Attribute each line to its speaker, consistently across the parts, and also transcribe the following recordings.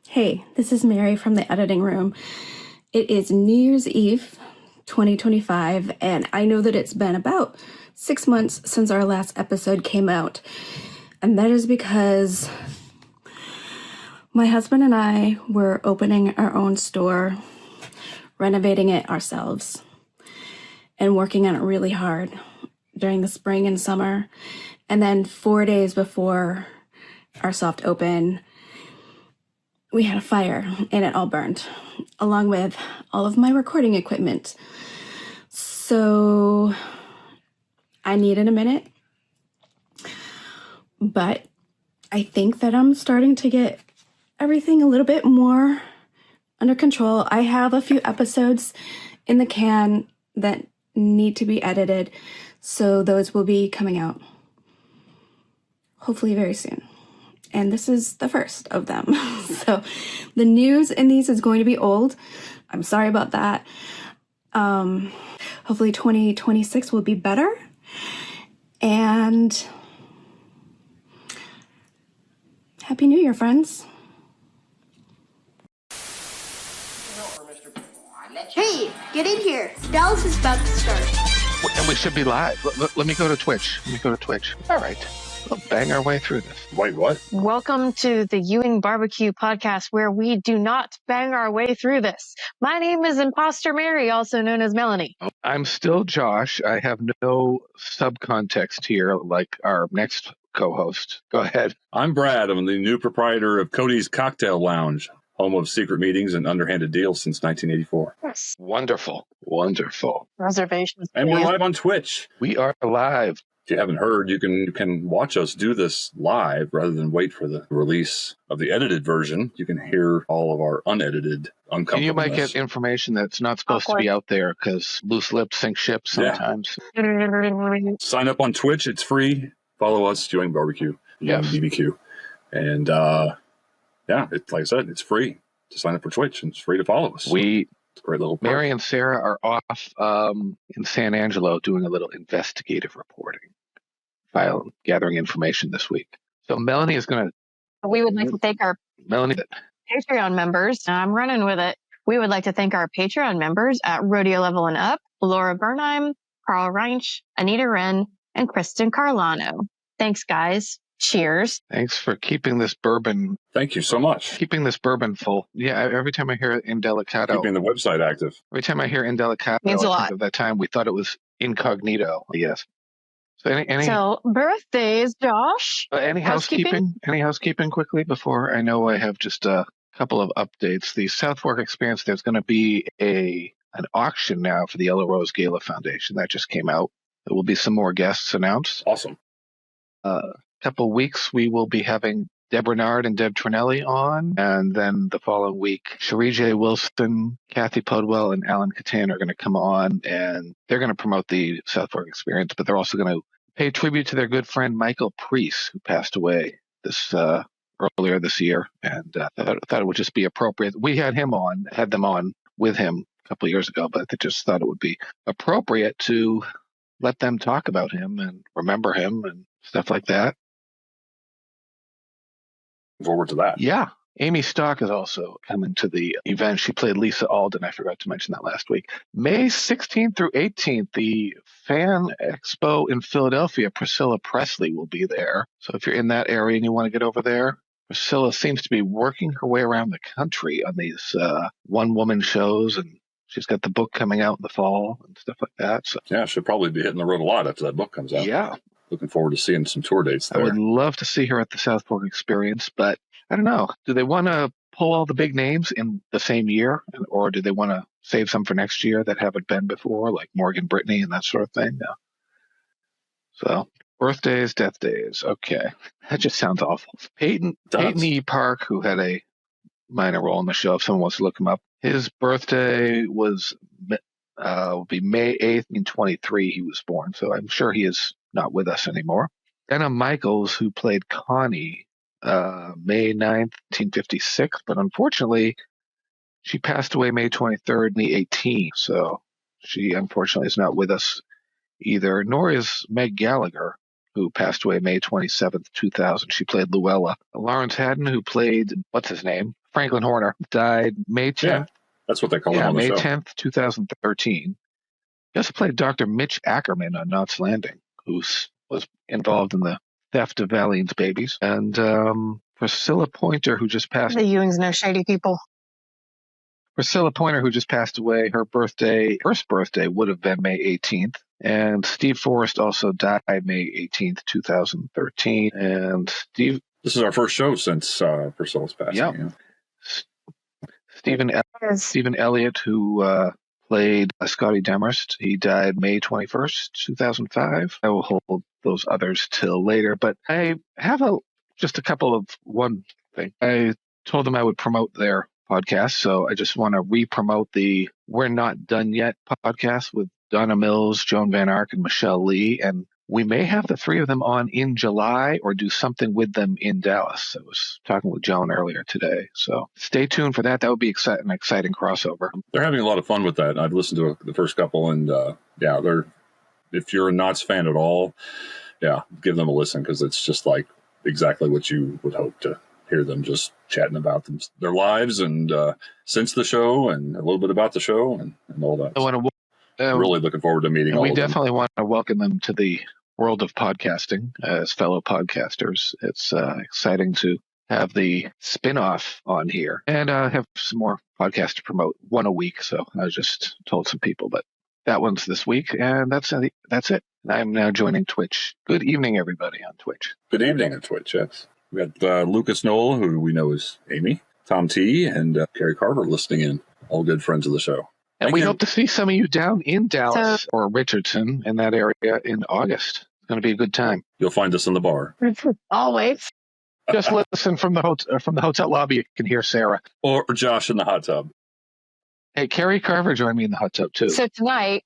Speaker 1: Hey, this is Mary from the editing room. It is New Year's Eve, 2025, and I know that it's been about 6 months since our last episode came out. And that is because my husband and I were opening our own store, renovating it ourselves, and working on it really hard during the spring and summer. And then 4 days before our soft open, we had a fire and it all burned, along with all of my recording equipment. So I needed a minute, but I think that I'm starting to get everything a little bit more under control. I have a few episodes in the can that need to be edited, so those will be coming out hopefully very soon. And this is the first of them. So the news in these is going to be old. I'm sorry about that. Hopefully 2026 will be better. And Happy New Year, friends.
Speaker 2: Hey, get in here. Dallas is about to start.
Speaker 3: And we should be live. Let me go to Twitch. All right. We'll bang our way through this.
Speaker 4: Wait, what?
Speaker 5: Welcome to the Ewing Barbecue podcast, where we do not bang our way through this. My name is Imposter Mary, also known as Melanie.
Speaker 3: I'm still Josh. I have no subcontext here like our next co-host. Go ahead.
Speaker 4: I'm Brad. I'm the new proprietor of Cody's Cocktail Lounge, home of secret meetings and underhanded deals since 1984.
Speaker 5: Yes.
Speaker 3: Wonderful.
Speaker 5: Reservations.
Speaker 4: And we're live on Twitch.
Speaker 3: We are live.
Speaker 4: If you haven't heard, you can watch us do this live rather than wait for the release of the edited version. You can hear all of our unedited, uncomfortableness.
Speaker 3: And you might get information that's not supposed to be out there because loose lips sink ships sometimes.
Speaker 4: Yeah. Sign up on Twitch. It's free. Follow us, Ewing Barbecue, BBQ. And it's like I said, it's free to sign up for Twitch, and it's free to follow us. It's a great little perk.
Speaker 3: Mary and Sarah are off in San Angelo doing a little investigative reporting, gathering information this week. So Melanie is going to...
Speaker 5: We would like to thank our Patreon members. I'm running with it. We would like to thank our Patreon members at Rodeo Level and Up, Laura Bernheim, Carl Reinsch, Anita Wren, and Kristen Carlano. Thanks, guys. Cheers.
Speaker 3: Thanks for keeping this bourbon.
Speaker 4: Thank you so much.
Speaker 3: Keeping this bourbon full. Yeah, every time I hear Indelicato.
Speaker 4: Keeping the website active.
Speaker 3: Every time I hear Indelicato,
Speaker 5: means a lot.
Speaker 3: I think of that time we thought it was incognito. Yes.
Speaker 5: So birthdays, Josh.
Speaker 3: Any housekeeping? Any housekeeping quickly before? I know I have just a couple of updates. The South Fork Experience, there's going to be an auction now for the Yellow Rose Gala Foundation. That just came out. There will be some more guests announced.
Speaker 4: Awesome.
Speaker 3: Couple weeks, we will be having Deb Bernard and Deb Trinelli on. And then the following week, Cherie J. Wilson, Kathy Podwell, and Alan Catan are going to come on. And they're going to promote the South Fork Experience, but they're also going to pay tribute to their good friend Michael Priest, who passed away earlier this year. And I thought it would just be appropriate. We had them on with him a couple of years ago, but I just thought it would be appropriate to let them talk about him and remember him and stuff like that.
Speaker 4: Forward to that.
Speaker 3: Yeah. Amy Stock is also coming to the event. She played Lisa Alden. I forgot to mention that last week. May 16th through 18th, the Fan Expo in Philadelphia, Priscilla Presley will be there. So if you're in that area and you want to get over there, Priscilla seems to be working her way around the country on these one-woman shows, and she's got the book coming out in the fall and stuff like that. So
Speaker 4: yeah, she'll probably be hitting the road a lot after that book comes out.
Speaker 3: Yeah.
Speaker 4: Looking forward to seeing some tour dates there.
Speaker 3: I would love to see her at the South Fork Experience, but I don't know. Do they want to pull all the big names in the same year, or do they want to save some for next year that haven't been before, like Morgan Brittany and that sort of thing? No. So birthdays, death days. Okay. That just sounds awful. Peyton E. Park, who had a minor role in the show, if someone wants to look him up, his birthday will be May 8th, 1923 he was born, so I'm sure he is not with us anymore. Anna Michaels, who played Connie, May 9th, 1956, but unfortunately, she passed away May 23rd, 2018, so she unfortunately is not with us either, nor is Meg Gallagher. who passed away May 27th, 2000. She played Luella. Lawrence Haddon, who played, what's his name? Franklin Horner, died May 10th.
Speaker 4: Yeah, that's what they call him on the
Speaker 3: May
Speaker 4: show.
Speaker 3: 10th, 2013. He also played Dr. Mitch Ackerman on Knots Landing, who was involved in the theft of Valiant's babies. And Priscilla Pointer, who just passed.
Speaker 5: The Ewings know shady people.
Speaker 3: Priscilla Pointer, who just passed away, her first birthday would have been May 18th. And Steve Forrest also died May 18th, 2013. And Steve...
Speaker 4: This is our first show since Priscilla's passing.
Speaker 3: Yeah. Stephen Elliott, who played Scotty Demarest, he died May 21st, 2005. I will hold those others till later. But I have just a couple of one thing. I told them I would promote their podcast, so I just want to re-promote the We're Not Done Yet podcast with Donna Mills, Joan Van Ark, and Michelle Lee, and we may have the three of them on in July or do something with them in Dallas. I was talking with Joan earlier today, so stay tuned for that. That would be an exciting crossover.
Speaker 4: They're having a lot of fun with that. I've listened to the first couple, and if you're a Knots fan at all, give them a listen, because it's just like exactly what you would hope to hear them just chatting about their lives and since the show and a little bit about the show and all that. Really looking forward to meeting all of them. We definitely want to welcome them to the world of podcasting as fellow podcasters. It's exciting to have the spin-off on here and have some more podcasts to promote, one a week. So I just told some people, but that one's this week, and that's it. I'm now joining Twitch. Good evening, everybody on Twitch. Good evening on Twitch, yes. We got Lucas Knoll, who we know is Amy, Tom T, and Carrie Carver listening in. All good friends of the show.
Speaker 3: And we hope to see some of you down in Dallas or Richardson in that area in August. It's going to be a good time.
Speaker 4: You'll find us in the bar.
Speaker 5: Always.
Speaker 3: Just listen from the hotel lobby. You can hear Sarah.
Speaker 4: Or Josh in the hot tub.
Speaker 3: Hey, Carrie Carver joined me in the hot tub, too.
Speaker 5: So tonight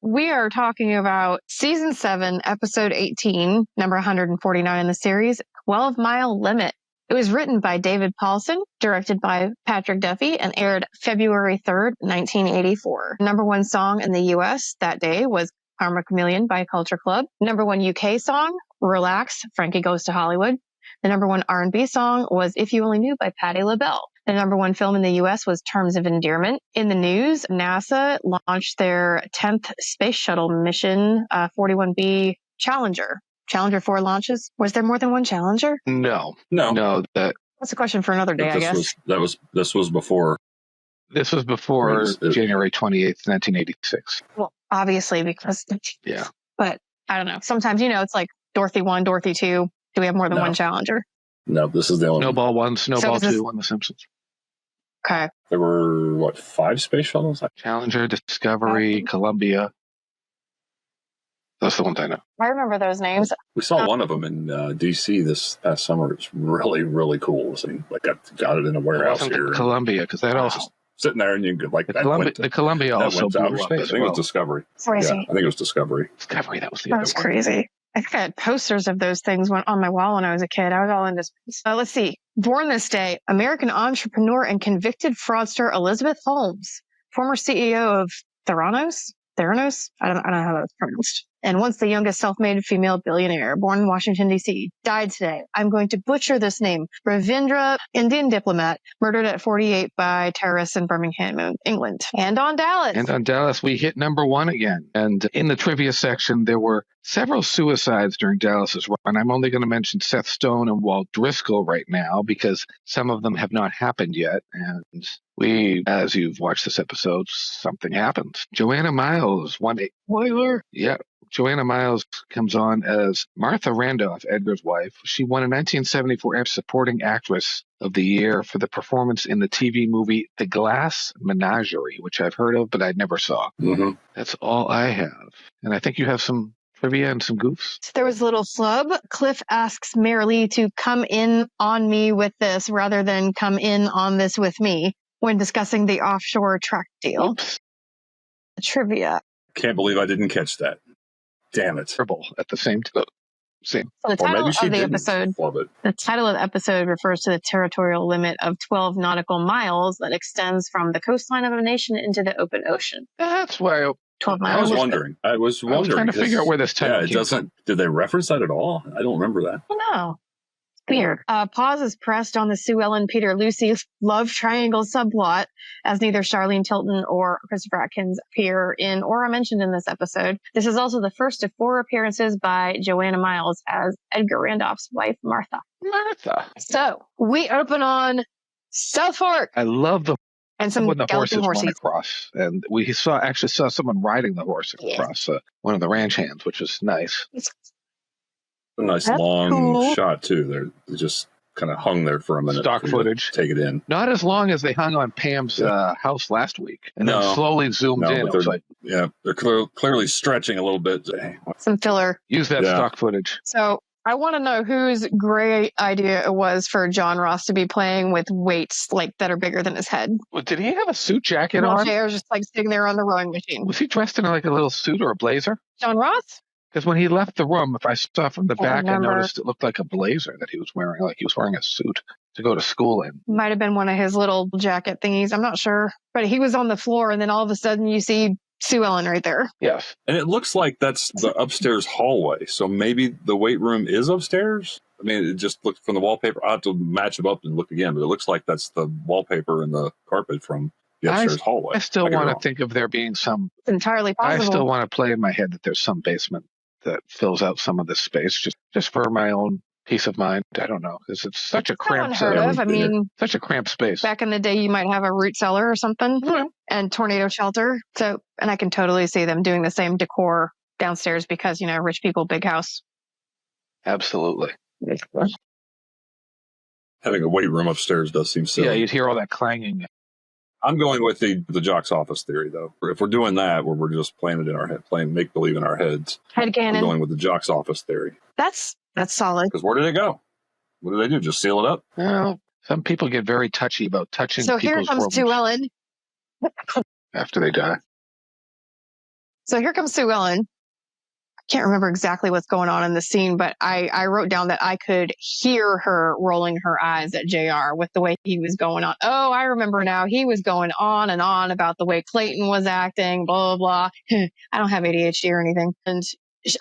Speaker 5: we are talking about Season 7, Episode 18, number 149 in the series, 12-Mile Limit. It was written by David Paulsen, directed by Patrick Duffy, and aired February 3rd, 1984. Number one song in the U.S. that day was Karma Chameleon by Culture Club. Number one UK song, Relax, Frankie Goes to Hollywood. The number one R&B song was If You Only Knew by Patti LaBelle. The number one film in the U.S. was Terms of Endearment. In the news, NASA launched their 10th space shuttle mission, 41B Challenger. Challenger 4 launches. Was there more than one Challenger?
Speaker 3: No.
Speaker 5: That's a question for another day, I guess.
Speaker 4: This was before.
Speaker 3: This was before January 28th, 1986.
Speaker 5: Well, obviously, because...
Speaker 3: Yeah.
Speaker 5: But, I don't know. Sometimes, it's like Dorothy 1, Dorothy 2. Do we have more than one Challenger?
Speaker 4: No, this is the only
Speaker 3: Snowball 1, Snowball 2 on The Simpsons.
Speaker 5: Okay.
Speaker 4: There were, 5 space shuttles?
Speaker 3: Challenger, Discovery, Columbia. That's the ones I know.
Speaker 5: I remember those names.
Speaker 4: We saw one of them in D.C. this past summer. It's really, really cool. Like I got it in a warehouse here.
Speaker 3: Columbia, because that also
Speaker 4: sitting there and you could
Speaker 3: the Columbia also blew up
Speaker 4: space. I think it was Discovery.
Speaker 5: Crazy.
Speaker 4: Yeah, I think it was Discovery.
Speaker 3: That was the other one.
Speaker 5: Crazy. I think I had posters of those things on my wall when I was a kid. I was all into space. Let's see. Born this day, American entrepreneur and convicted fraudster Elizabeth Holmes, former CEO of Theranos. I don't know how that's pronounced. And once the youngest self-made female billionaire, born in Washington, D.C., died today. I'm going to butcher this name. Ravindra, Indian diplomat, murdered at 48 by terrorists in Birmingham, England. And on Dallas,
Speaker 3: we hit number one again. And in the trivia section, there were several suicides during Dallas's run. I'm only going to mention Seth Stone and Walt Driscoll right now because some of them have not happened yet. And as you've watched this episode, something happened. Joanna Miles won a spoiler. Yeah. Joanna Miles comes on as Martha Randolph, Edgar's wife. She won a 1974 Supporting Actress of the Year for the performance in the TV movie The Glass Menagerie, which I've heard of, but I never saw.
Speaker 4: Mm-hmm.
Speaker 3: That's all I have. And I think you have some trivia and some goofs.
Speaker 5: There was a little flub. Cliff asks Marilee to come in on me with this rather than come in on this with me when discussing the offshore track deal.
Speaker 3: Oops.
Speaker 5: Trivia.
Speaker 4: Can't believe I didn't catch that. Damn it.
Speaker 3: At the same time.
Speaker 5: So the title of the episode refers to the territorial limit of 12 nautical miles that extends from the coastline of a nation into the open ocean.
Speaker 3: That's why
Speaker 5: 12
Speaker 4: I
Speaker 5: miles.
Speaker 4: was wondering. I was
Speaker 3: trying to figure out where this title
Speaker 4: it
Speaker 3: came
Speaker 4: doesn't. Did they reference that at all? I don't remember that.
Speaker 5: No. Weird. Pause is pressed on the Sue Ellen, Peter, Lucy love triangle subplot, as neither Charlene Tilton or Christopher Atkins appear in or are mentioned in this episode. This is also the first of 4 appearances by Joanna Miles as Edgar Randolph's wife, Martha. So we open on South Fork.
Speaker 3: I love the
Speaker 5: And some
Speaker 3: when the horses
Speaker 5: galloping
Speaker 3: went across, and we actually saw someone riding the horse across one of the ranch hands, which was nice.
Speaker 4: A nice
Speaker 5: That's
Speaker 4: long
Speaker 5: cool.
Speaker 4: shot too. They just kind of hung there for a minute.
Speaker 3: Stock footage.
Speaker 4: Take it in.
Speaker 3: Not as long as they hung on Pam's house last week, and then slowly zoomed in.
Speaker 4: But
Speaker 3: It was like,
Speaker 4: they're clearly stretching a little bit.
Speaker 5: Some filler.
Speaker 3: Use that stock footage.
Speaker 5: So I want to know whose great idea it was for John Ross to be playing with weights like that are bigger than his head.
Speaker 3: Well, did he have a suit jacket on?
Speaker 5: JR's just like sitting there on the rowing machine.
Speaker 3: Was he dressed in like a little suit or a blazer?
Speaker 5: John Ross?
Speaker 3: Because when he left the room, if I saw from the back, I noticed it looked like a blazer that he was wearing, like he was wearing a suit to go to school in.
Speaker 5: Might have been one of his little jacket thingies. I'm not sure. But he was on the floor, and then all of a sudden you see Sue Ellen right there.
Speaker 3: Yes.
Speaker 4: And it looks like that's the upstairs hallway. So maybe the weight room is upstairs? I mean, it just looks from the wallpaper. I'll have to match it up and look again, but it looks like that's the wallpaper and the carpet from the upstairs hallway.
Speaker 3: I still want to think of there being some...
Speaker 5: It's entirely possible.
Speaker 3: I still want to play in my head that there's some basement that fills out some of this space just for my own peace of mind. I don't know, because it's such a cramped such a cramped space.
Speaker 5: Back in the day, you might have a root cellar or something and tornado shelter. So, and I can totally see them doing the same decor downstairs because, rich people, big house.
Speaker 3: Absolutely.
Speaker 4: Having a weight room upstairs does seem silly.
Speaker 3: Yeah, you'd hear all that clanging.
Speaker 4: I'm going with the jock's office theory, though. If we're doing that, where we're just playing it in our head, playing make-believe in our heads,
Speaker 5: Headcanon.
Speaker 4: I'm going with the jock's office theory.
Speaker 5: That's solid.
Speaker 4: Because where did it go? What do they do? Just seal it up?
Speaker 3: Well, some people get very touchy about touching people's
Speaker 5: So here comes Sue Ellen.
Speaker 3: After they die.
Speaker 5: So here comes Sue Ellen. I can't remember exactly what's going on in the scene, but I wrote down that I could hear her rolling her eyes at JR with the way he was going on. Oh, I remember now. He was going on and on about the way Clayton was acting, blah, blah, blah. I don't have ADHD or anything. And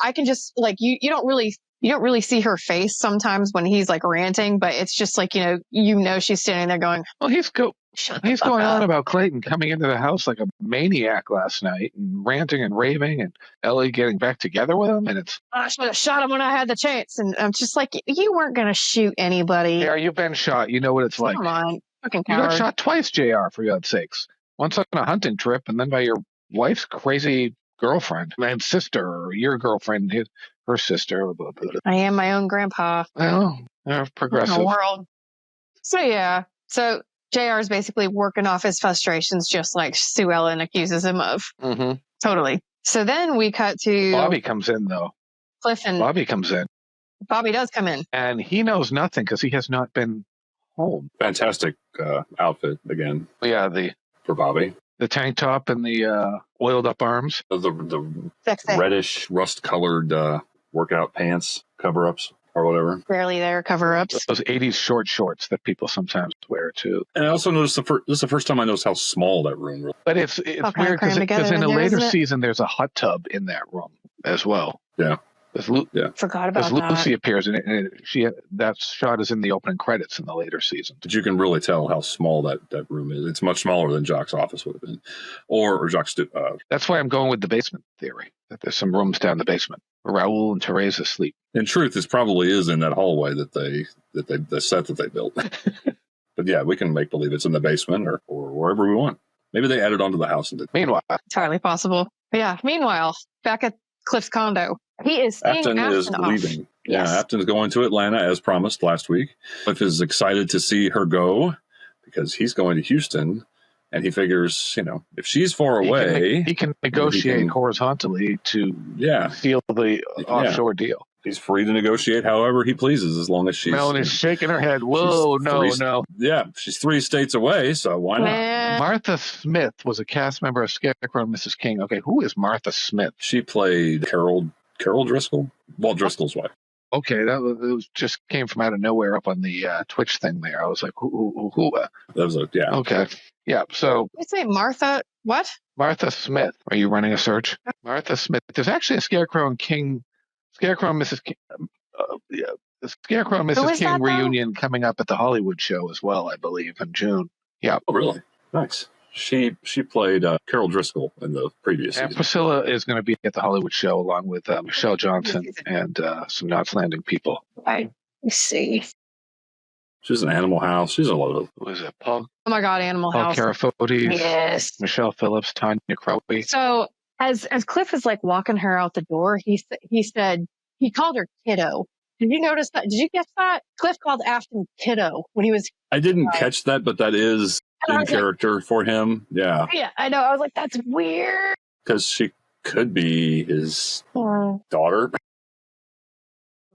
Speaker 5: I can just you don't really see her face sometimes when he's like ranting, but it's just like, she's standing there going,
Speaker 3: well, he's going on about Clayton coming into the house like a maniac last night and ranting and raving and Ellie getting back together with him. And it's,
Speaker 5: I should have shot him when I had the chance. And I'm just like, you weren't going to shoot anybody.
Speaker 3: Yeah, you've been shot. You know what it's like.
Speaker 5: Come on. Fucking
Speaker 3: coward. You got shot twice, JR, for God's sakes. Once on a hunting trip and then by your wife's crazy girlfriend, and sister, or your girlfriend, her sister.
Speaker 5: I am my own grandpa.
Speaker 3: Well, they're progressive.
Speaker 5: In the world. So, yeah. So, JR is basically working off his frustrations just like Sue Ellen accuses him of.
Speaker 3: Mm-hmm.
Speaker 5: Totally. So then we cut to...
Speaker 3: Bobby comes in, though.
Speaker 5: Cliff and...
Speaker 3: Bobby comes in.
Speaker 5: Bobby does come in.
Speaker 3: And he knows nothing because he has not been home.
Speaker 4: Fantastic outfit, again.
Speaker 3: Yeah,
Speaker 4: for Bobby.
Speaker 3: The tank top and the oiled up arms.
Speaker 4: The reddish, rust-colored workout pants, cover-ups. Or whatever.
Speaker 5: Barely there, cover-ups.
Speaker 3: Those 80s short shorts that people sometimes wear, too.
Speaker 4: And I also noticed this is the first time I noticed how small that room was.
Speaker 3: But it's weird because in a later season, there's a hot tub in that room as well.
Speaker 4: Yeah.
Speaker 5: Forgot about that.
Speaker 4: Because
Speaker 3: Lucy appears in it, and that shot is in the opening credits in the later season.
Speaker 4: But you can really tell how small that room is. It's much smaller than Jock's office would have been. Or Jock's...
Speaker 3: That's why I'm going with the basement theory, that there's some rooms down the basement where Raul and Teresa sleep.
Speaker 4: In truth, this probably is in that hallway the set that they built. But yeah, we can make believe it's in the basement or wherever we want. Maybe they added onto the house.
Speaker 3: Meanwhile.
Speaker 5: Entirely possible. But yeah, meanwhile, back at Cliff's condo, he is seeing
Speaker 4: Afton is leaving. Yeah, yes. Afton's going to Atlanta as promised last week. Cliff is excited to see her go because he's going to Houston. And he figures, if she's far away...
Speaker 3: He can negotiate horizontally to seal the offshore deal.
Speaker 4: He's free to negotiate however he pleases as long as she's...
Speaker 3: Melanie's shaking her head. Whoa, no.
Speaker 4: Yeah, she's 3 states away, so why not?
Speaker 3: Martha Smith was a cast member of Scarecrow and Mrs. King. Okay, who is Martha Smith?
Speaker 4: She played Carol Driscoll? Walt Driscoll's wife.
Speaker 3: Okay, it was just came from out of nowhere up on the Twitch thing there. I was like, who?
Speaker 4: That was yeah.
Speaker 3: Okay, yeah. So
Speaker 5: You say Martha? What?
Speaker 3: Martha Smith. Are you running a search? Martha Smith. There's actually a Scarecrow and Mrs. King. Yeah, the Scarecrow and
Speaker 5: Who
Speaker 3: Mrs.
Speaker 5: is
Speaker 3: King
Speaker 5: that, though?
Speaker 3: reunion coming up at the Hollywood show as well, I believe, in June. Yeah.
Speaker 4: Oh, really? Nice. She played Carol Driscoll in the previous season.
Speaker 3: Priscilla is going to be at the Hollywood show along with Michelle Johnson and some Knots Landing people.
Speaker 5: I see.
Speaker 4: She's in Animal House. She's in a lot of.
Speaker 3: Who is it? Paul?
Speaker 5: Oh my God, Animal
Speaker 3: Paul
Speaker 5: House.
Speaker 3: Carafotes.
Speaker 5: Yes.
Speaker 3: Michelle Phillips, Tanya Crowley.
Speaker 5: So as Cliff is like walking her out the door, he said he called her kiddo. Did you notice that? Did you catch that? Cliff called Afton kiddo when he was.
Speaker 4: I didn't catch that, but that is in character for him. Yeah.
Speaker 5: Yeah, I know. I was like, that's weird.
Speaker 4: Because she could be his daughter.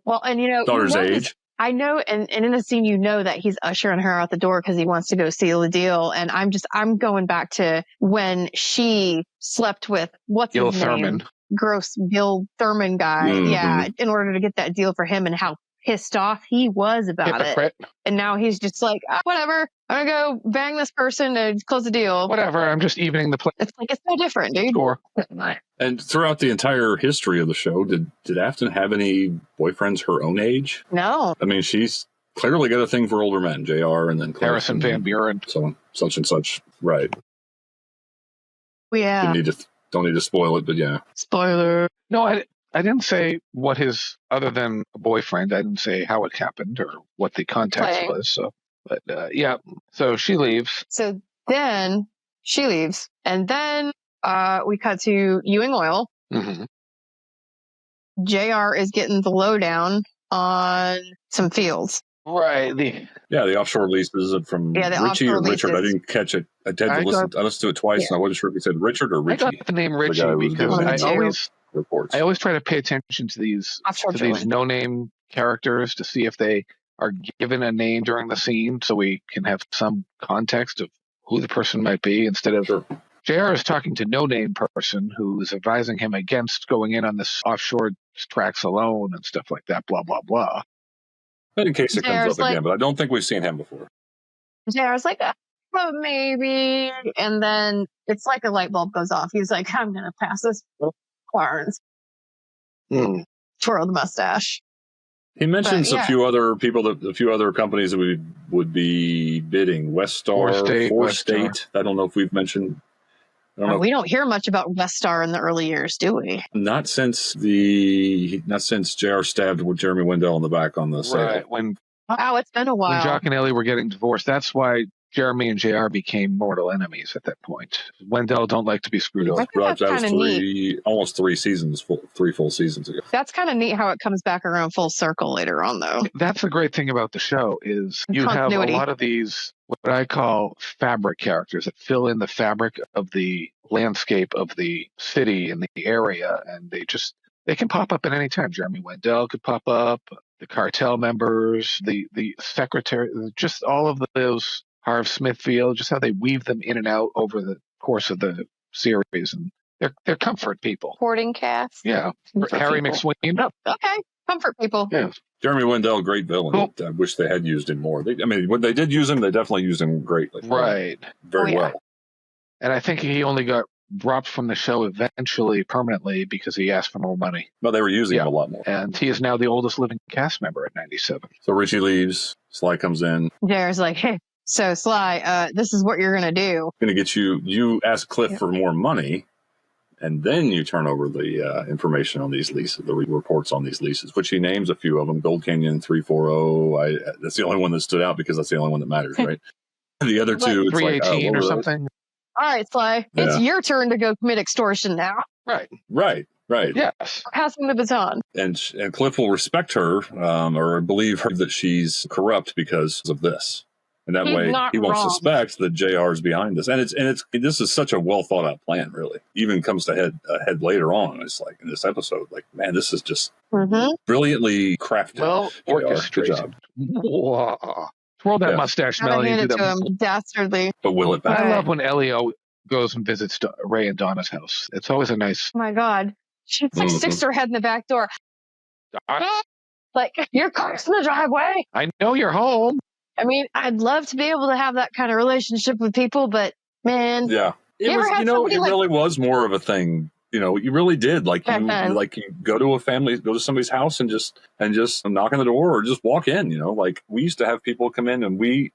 Speaker 5: Well, and
Speaker 4: daughter's age.
Speaker 5: I know, and in the scene, that he's ushering her out the door because he wants to go seal the deal. And I'm going back to when she slept with what's
Speaker 3: Gil
Speaker 5: his name?
Speaker 3: Thurman.
Speaker 5: Gross Gil Thurman guy.
Speaker 4: Mm-hmm.
Speaker 5: Yeah, in order to get that deal for him and how pissed off he was about
Speaker 3: Hypocrite.
Speaker 5: it. And now he's just like, whatever. I'm going to go bang this person and close the deal.
Speaker 3: Whatever. I'm just evening the play.
Speaker 5: It's like, it's no different, dude.
Speaker 3: Score.
Speaker 4: And throughout the entire history of the show, did Afton have any boyfriends her own age?
Speaker 5: No.
Speaker 4: I mean, she's clearly got a thing for older men, JR, and then
Speaker 3: Harrison Van Buren.
Speaker 4: So on, such and such. Right.
Speaker 5: Yeah.
Speaker 4: Don't need to spoil it, but yeah.
Speaker 5: Spoiler.
Speaker 3: No, I didn't say what his, other than a boyfriend, I didn't say how it happened or what the context was. So, but yeah, so she leaves.
Speaker 5: So then she leaves, and then we cut to Ewing Oil.
Speaker 3: Mm-hmm.
Speaker 5: JR is getting the lowdown on some fields.
Speaker 3: Right.
Speaker 4: The offshore leases from Richie or Richard. I didn't catch it. I listened to it twice, and I wasn't sure if he said Richard or Richie.
Speaker 3: I got the name Richie because I always try to pay attention to these no-name characters to see if they are given a name during the scene, so we can have some context of who the person might be instead of.
Speaker 4: Sure.
Speaker 3: JR is talking to no-name person who is advising him against going in on this offshore tracks alone and stuff like that. Blah blah blah.
Speaker 4: But in case it comes up again, but I don't think we've seen him before.
Speaker 5: JR's like, well, maybe. And then it's like a light bulb goes off. He's like, I'm going to pass this Clarence. Twirl the mustache.
Speaker 4: He mentions a few other people, a few other companies that we would be bidding. Westar, Four-State. I don't know if we've mentioned.
Speaker 5: We don't hear much about Westar in the early years, do we?
Speaker 4: Not since JR stabbed with Jeremy Wendell in the back on the sale.
Speaker 3: Right.
Speaker 5: It's been a while.
Speaker 3: When Jock and Ellie were getting divorced, that's why Jeremy and JR became mortal enemies at that point. Wendell don't like to be screwed over.
Speaker 5: That was
Speaker 4: almost 3 seasons, 3 full seasons ago.
Speaker 5: That's kind of neat how it comes back around full circle later on, though.
Speaker 3: That's the great thing about the show is you have a lot of these, what I call fabric characters that fill in the fabric of the landscape of the city and the area, and they can pop up at any time. Jeremy Wendell could pop up, the cartel members, the secretary, just all of those. Harv Smithfield, just how they weave them in and out over the course of the series, and they're comfort people.
Speaker 5: Supporting cast.
Speaker 3: Yeah, Harry McSween.
Speaker 5: Oh, okay, comfort people.
Speaker 3: Yeah,
Speaker 4: Jeremy Wendell, great villain. I wish they had used him more. When they did use him, they definitely used him greatly.
Speaker 3: Right,
Speaker 4: very well.
Speaker 3: And I think he only got dropped from the show eventually permanently because he asked for more money.
Speaker 4: But they were using him a lot more.
Speaker 3: And he is now the oldest living cast member at 97.
Speaker 4: So Richie leaves. Sly comes in.
Speaker 5: JR's like, hey. So, Sly, this is what you're going to do.
Speaker 4: Going to get you ask Cliff for more money, and then you turn over the information on these leases, the reports on these leases, which he names a few of them. Gold Canyon 340. That's the only one that stood out because that's the only one that matters, right? The other two, it's
Speaker 3: 318 or something.
Speaker 5: All right, Sly, it's your turn to go commit extortion now.
Speaker 4: Right.
Speaker 3: Yes.
Speaker 5: Passing the baton.
Speaker 4: And Cliff will respect her or believe her that she's corrupt because of this. And that way he won't suspect that JR is behind this. And this is such a well thought out plan, really. Even comes to head later on. It's like in this episode, like, man, this is just brilliantly crafted.
Speaker 3: Well orchestrated. Wow. Twirl that mustache, Melanie.
Speaker 5: Hand it to him, dastardly.
Speaker 4: But will it back?
Speaker 3: I love when Elio goes and visits Ray and Donna's house. It's always a nice.
Speaker 5: Oh my God. She sticks her head in the back door. Like, your car's in the driveway.
Speaker 3: I know you're home.
Speaker 5: I mean, I'd love to be able to have that kind of relationship with people, but man,
Speaker 4: yeah, it really was more of a thing. You really did you go to somebody's house and just knock on the door or just walk in. We used to have people come in and we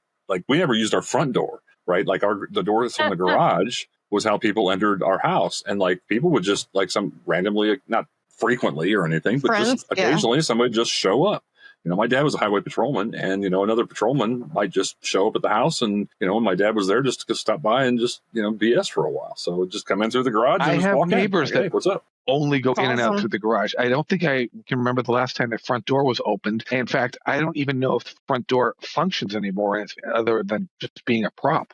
Speaker 4: never used our front door, right? Like the doors from the garage was how people entered our house, and people would just some randomly, not frequently or anything, but
Speaker 5: Friends,
Speaker 4: just occasionally somebody would just show up. My dad was a highway patrolman, and another patrolman might just show up at the house, and my dad was there just to stop by and just BS for a while. So just come in through the garage. And
Speaker 3: I
Speaker 4: just
Speaker 3: have
Speaker 4: walk
Speaker 3: neighbors
Speaker 4: in. Hey, what's up?
Speaker 3: Only go in and out
Speaker 5: awesome.
Speaker 3: through the garage. I don't think I can remember the last time the front door was opened. In fact, I don't even know if the front door functions anymore, other than just being a prop.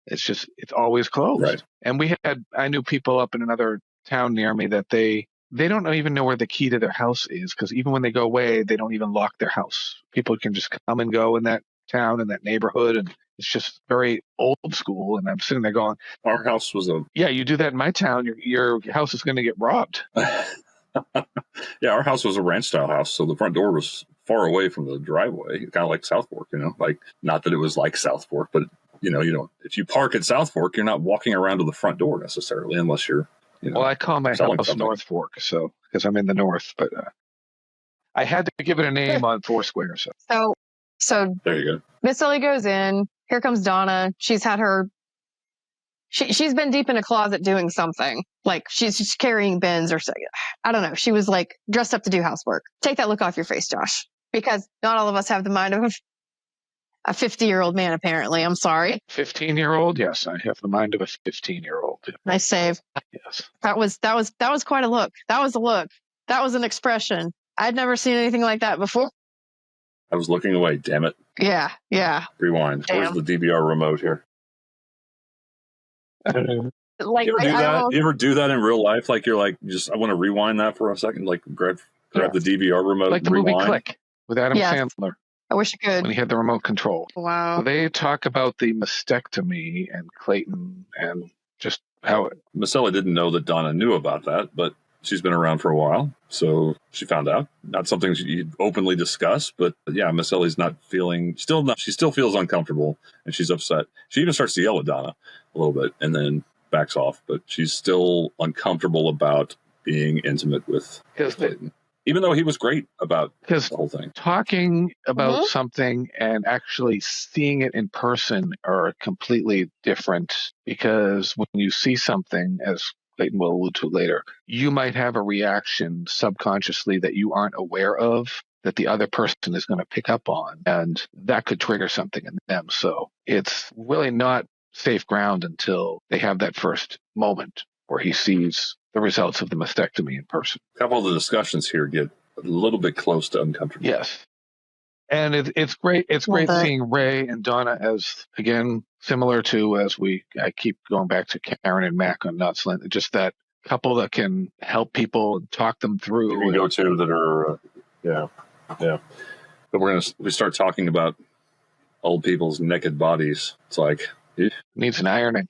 Speaker 3: It's always closed.
Speaker 4: Right.
Speaker 3: And I knew people up in another town near me that they don't even know where the key to their house is, because even when they go away, they don't even lock their house. People can just come and go in that town, in that neighborhood, and it's just very old school. And I'm sitting there going,
Speaker 4: our house was
Speaker 3: you do that in my town, your house is going to get robbed.
Speaker 4: Yeah, our house was a ranch style house, so the front door was far away from the driveway, kind of like South Fork, not that it was like South Fork, but you don't, if you park at South Fork, you're not walking around to the front door necessarily, unless you're well,
Speaker 3: I call my house
Speaker 4: something.
Speaker 3: North Fork, because I'm in the north, but I had to give it a name on Foursquare.
Speaker 5: So
Speaker 4: there you go.
Speaker 5: Miss Ellie goes in. Here comes Donna. She's had her. She's been deep in a closet doing something. She's carrying bins or something. I don't know. She was dressed up to do housework. Take that look off your face, Josh, because not all of us have the mind of a 50-year-old man, apparently. I'm sorry.
Speaker 3: 15-year-old? Yes, I have the mind of a 15-year-old.
Speaker 5: Nice save.
Speaker 3: Yes.
Speaker 5: That was quite a look. That was a look. That was an expression. I'd never seen anything like that before.
Speaker 4: I was looking away, damn it.
Speaker 5: Yeah.
Speaker 4: Rewind.
Speaker 5: Damn.
Speaker 4: Where's the DVR remote here? You ever do that in real life? I want to rewind that for a second, grab the DVR remote.
Speaker 3: Like the movie Click with Adam Sandler.
Speaker 5: I wish I could.
Speaker 3: When he had the remote control.
Speaker 5: Wow.
Speaker 3: So they talk about the mastectomy and Clayton and just how
Speaker 4: Miss Ellie didn't know that Donna knew about that, but she's been around for a while, so she found out. Not something she openly discussed, but yeah, Miss Ellie's she still feels uncomfortable, and she's upset. She even starts to yell at Donna a little bit and then backs off, but she's still uncomfortable about being intimate with Clayton. Even though he was great about the whole thing. Talking about something and actually seeing it in person are completely different, because when you see something, as Clayton will allude to later, you might have a reaction subconsciously that you aren't aware of, that the other person is going to pick up on, and that could trigger something in them. So it's really not safe ground until they have that first moment where he sees the results of the mastectomy in person. A couple of the discussions here get a little bit close to uncomfortable.
Speaker 3: Yes. And it's great. It's great seeing Ray and Donna as, again, similar to, I keep going back to Karen and Mac on Nutsland, just that couple that can help people and talk them through.
Speaker 4: You can go to that are, yeah. But we start talking about old people's naked bodies. It's
Speaker 3: needs an ironing.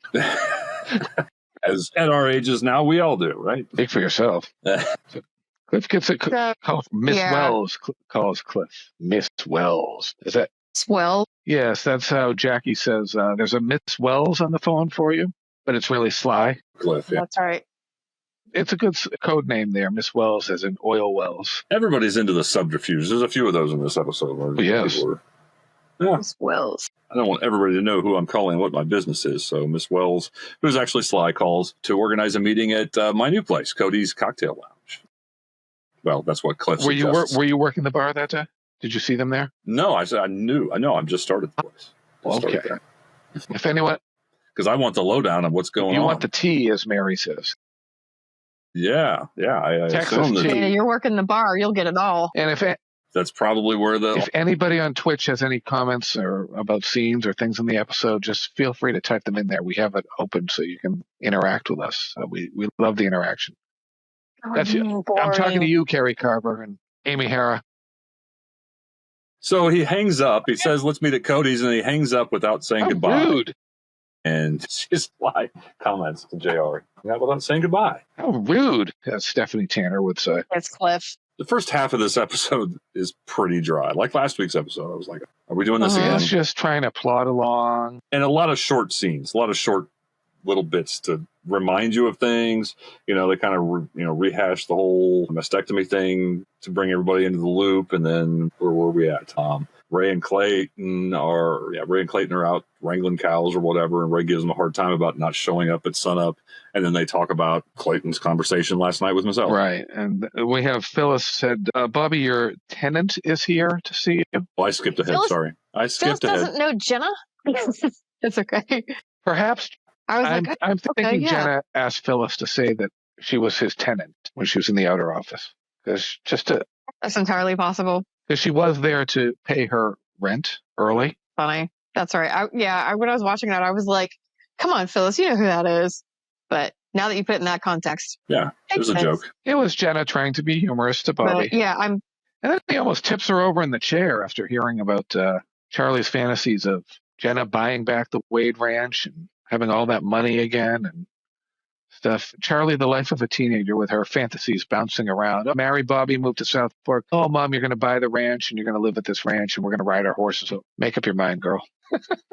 Speaker 4: As at our ages now, we all do, right?
Speaker 3: Speak for yourself. Cliff gets it. Miss Wells calls Cliff Miss Wells. Is that
Speaker 5: Swell?
Speaker 3: Yes, that's how Jackie says. There's a Miss Wells on the phone for you, but it's really Sly.
Speaker 4: Cliff, yeah.
Speaker 5: That's right.
Speaker 3: It's a good code name there, Miss Wells, as in oil wells.
Speaker 4: Everybody's into the subterfuge. There's a few of those in this episode.
Speaker 3: Yes.
Speaker 5: Miss Wells.
Speaker 4: I don't want everybody to know who I'm calling and what my business is. So Miss Wells, who's actually Sly, calls to organize a meeting at my new place, Cody's Cocktail Lounge. Well, that's what Cliff suggests.
Speaker 3: Were you working the bar that day? Did you see them there?
Speaker 4: No, I said I knew. I know. I've just started the place.
Speaker 3: Okay. If anyone,
Speaker 4: because I want the lowdown on what's going on.
Speaker 3: You want the tea, as Mary says.
Speaker 4: Yeah. I
Speaker 3: Texas tea.
Speaker 5: Yeah, you're working the bar, you'll get it all.
Speaker 3: And
Speaker 4: that's probably where if
Speaker 3: anybody on Twitch has any comments or about scenes or things in the episode, just feel free to type them in there. We have it open so you can interact with us. We love the interaction. That's it. I'm talking to you, Carrie Carver and Amy Hara.
Speaker 4: So he hangs up. He says, "Let's meet at Cody's," and he hangs up without saying goodbye.
Speaker 3: Rude.
Speaker 4: And just like comments to JR, not without saying goodbye.
Speaker 3: How rude, as Stephanie Tanner would say.
Speaker 5: It's Cliff.
Speaker 4: The first half of this episode is pretty dry. Like last week's episode, I was like, are we doing this again?
Speaker 3: It's just trying to plod along.
Speaker 4: And a lot of short scenes, a lot of short little bits to remind you of things. They kind of, rehash the whole mastectomy thing to bring everybody into the loop. And then where were we at? Ray and Clayton are out wrangling cows or whatever. And Ray gives them a hard time about not showing up at sunup. And then they talk about Clayton's conversation last night with Miss Ellie.
Speaker 3: Right. And we have Phyllis said, Bobby, your tenant is here to see you.
Speaker 4: Well, I skipped ahead.
Speaker 5: Phyllis,
Speaker 4: Sorry. I skipped
Speaker 5: Phyllis
Speaker 4: ahead.
Speaker 5: doesn't know Jenna? It's okay.
Speaker 3: Perhaps. I'm thinking Jenna asked Phyllis to say that she was his tenant when she was in the outer office.
Speaker 5: That's entirely possible.
Speaker 3: Because she was there to pay her rent early.
Speaker 5: Funny. That's right. When I was watching that, I was like, come on, Phyllis, you know who that is. But now that you put it in that context.
Speaker 4: Yeah, it was a joke.
Speaker 3: It was Jenna trying to be humorous to Bobby.
Speaker 5: But,
Speaker 3: and then he almost tips her over in the chair after hearing about Charlie's fantasies of Jenna buying back the Wade Ranch and having all that money again and stuff. Charlie, the life of a teenager with her fantasies bouncing around. Oh, marry Bobby, move to South Fork. Oh, Mom, you're going to buy the ranch and you're going to live at this ranch and we're going to ride our horses. So make up your mind, girl.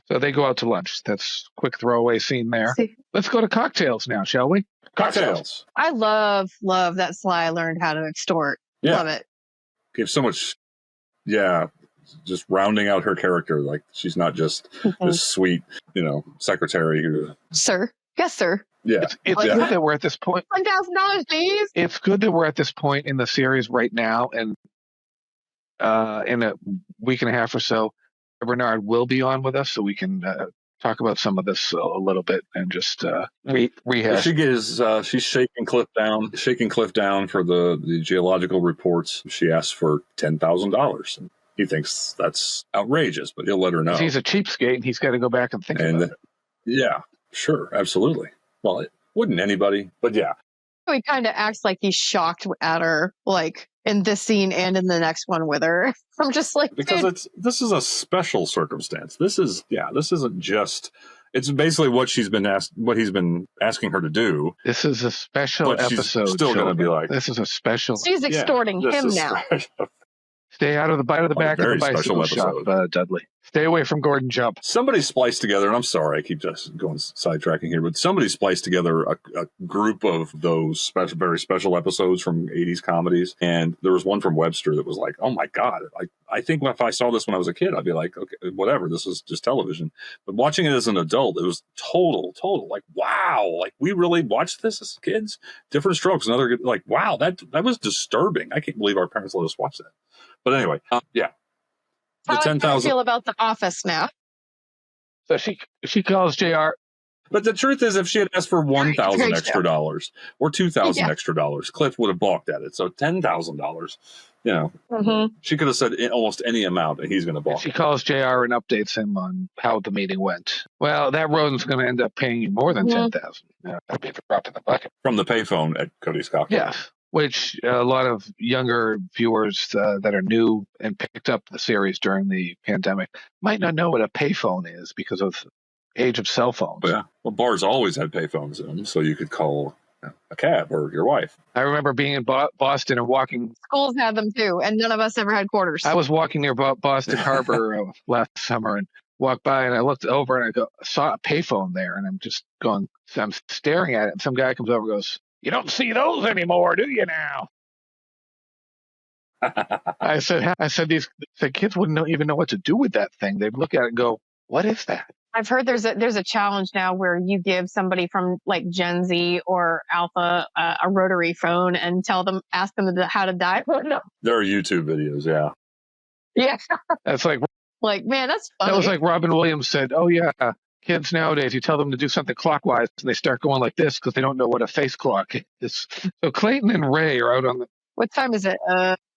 Speaker 3: So they go out to lunch. That's a quick throwaway scene there. Let's go to cocktails now, shall we?
Speaker 4: Cocktails.
Speaker 5: I love that Sly learned how to extort.
Speaker 4: Yeah.
Speaker 5: Love it.
Speaker 4: Gave so much, just rounding out her character. Like she's not just this sweet, secretary.
Speaker 5: Sir. Yes, sir.
Speaker 4: Yeah.
Speaker 3: It's good that we're at this point.
Speaker 5: $1,000, please.
Speaker 3: It's good that we're at this point in the series right now. And in a week and a half or so, Bernard will be on with us so we can talk about some of this a little bit and just rehash.
Speaker 4: She's shaking Cliff down for the geological reports. She asked for $10,000. And he thinks that's outrageous, but he'll let her know.
Speaker 3: He's a cheapskate and he's got to go back and think about it.
Speaker 4: Yeah, sure. Absolutely. Well, wouldn't anybody, but yeah.
Speaker 5: He kind of acts like he's shocked at her, like in this scene and in the next one with her. I'm just like,
Speaker 4: because this is a special circumstance. This isn't just. It's basically what he's been asking her to do.
Speaker 3: This is a special episode.
Speaker 4: Still going to be like,
Speaker 3: this is a special.
Speaker 5: She's extorting him now.
Speaker 3: Stay out of the back of the bicycle shop, Dudley. Stay away from Gordon Jump.
Speaker 4: Somebody spliced together, and I'm sorry, I keep just going sidetracking here, but somebody spliced together a group of those very special episodes from 80s comedies, and there was one from Webster that was like, oh my God, I think if I saw this when I was a kid, I'd be like, okay, whatever, this is just television. But watching it as an adult, it was total, like, wow, like we really watched this as kids? Different Strokes, another, like, wow, that was disturbing. I can't believe our parents let us watch that. But anyway, yeah.
Speaker 5: How do you feel about The Office now?
Speaker 3: So she calls JR.
Speaker 4: But the truth is, if she had asked for $1,000 extra dollars or $2,000 extra dollars, Cliff would have balked at it. So $10,000, she could have said almost any amount, and he's going to balk.
Speaker 3: She calls JR and updates him on how the meeting went. Well, that Roden's going to end up paying you more than $10,000. That'd be a drop in the bucket.
Speaker 4: From the payphone at Cody's Cocktail.
Speaker 3: Yes. Which a lot of younger viewers that are new and picked up the series during the pandemic might not know what a payphone is because of the age of cell phones.
Speaker 4: Yeah. Well, bars always had payphones in them, so you could call a cab or your wife.
Speaker 3: I remember being in Boston and walking.
Speaker 5: Schools had them too, and none of us ever had quarters.
Speaker 3: I was walking near Boston Harbor last summer and walked by and I looked over and I saw a payphone there, and I'm staring at it, and some guy comes over and goes, "You don't see those anymore, do you now?" I said these kids wouldn't even know what to do with that thing. They'd look at it and go, "What is that?"
Speaker 5: I've heard there's a challenge now where you give somebody from like Gen Z or Alpha a rotary phone and ask them how to dial. No.
Speaker 4: There are YouTube videos, yeah.
Speaker 5: Yeah.
Speaker 3: That's like
Speaker 5: man, that's funny.
Speaker 3: That was like Robin Williams said, "Oh yeah, kids nowadays, you tell them to do something clockwise and they start going like this because they don't know what a face clock is." So Clayton and Ray are out on the...
Speaker 5: What time is it?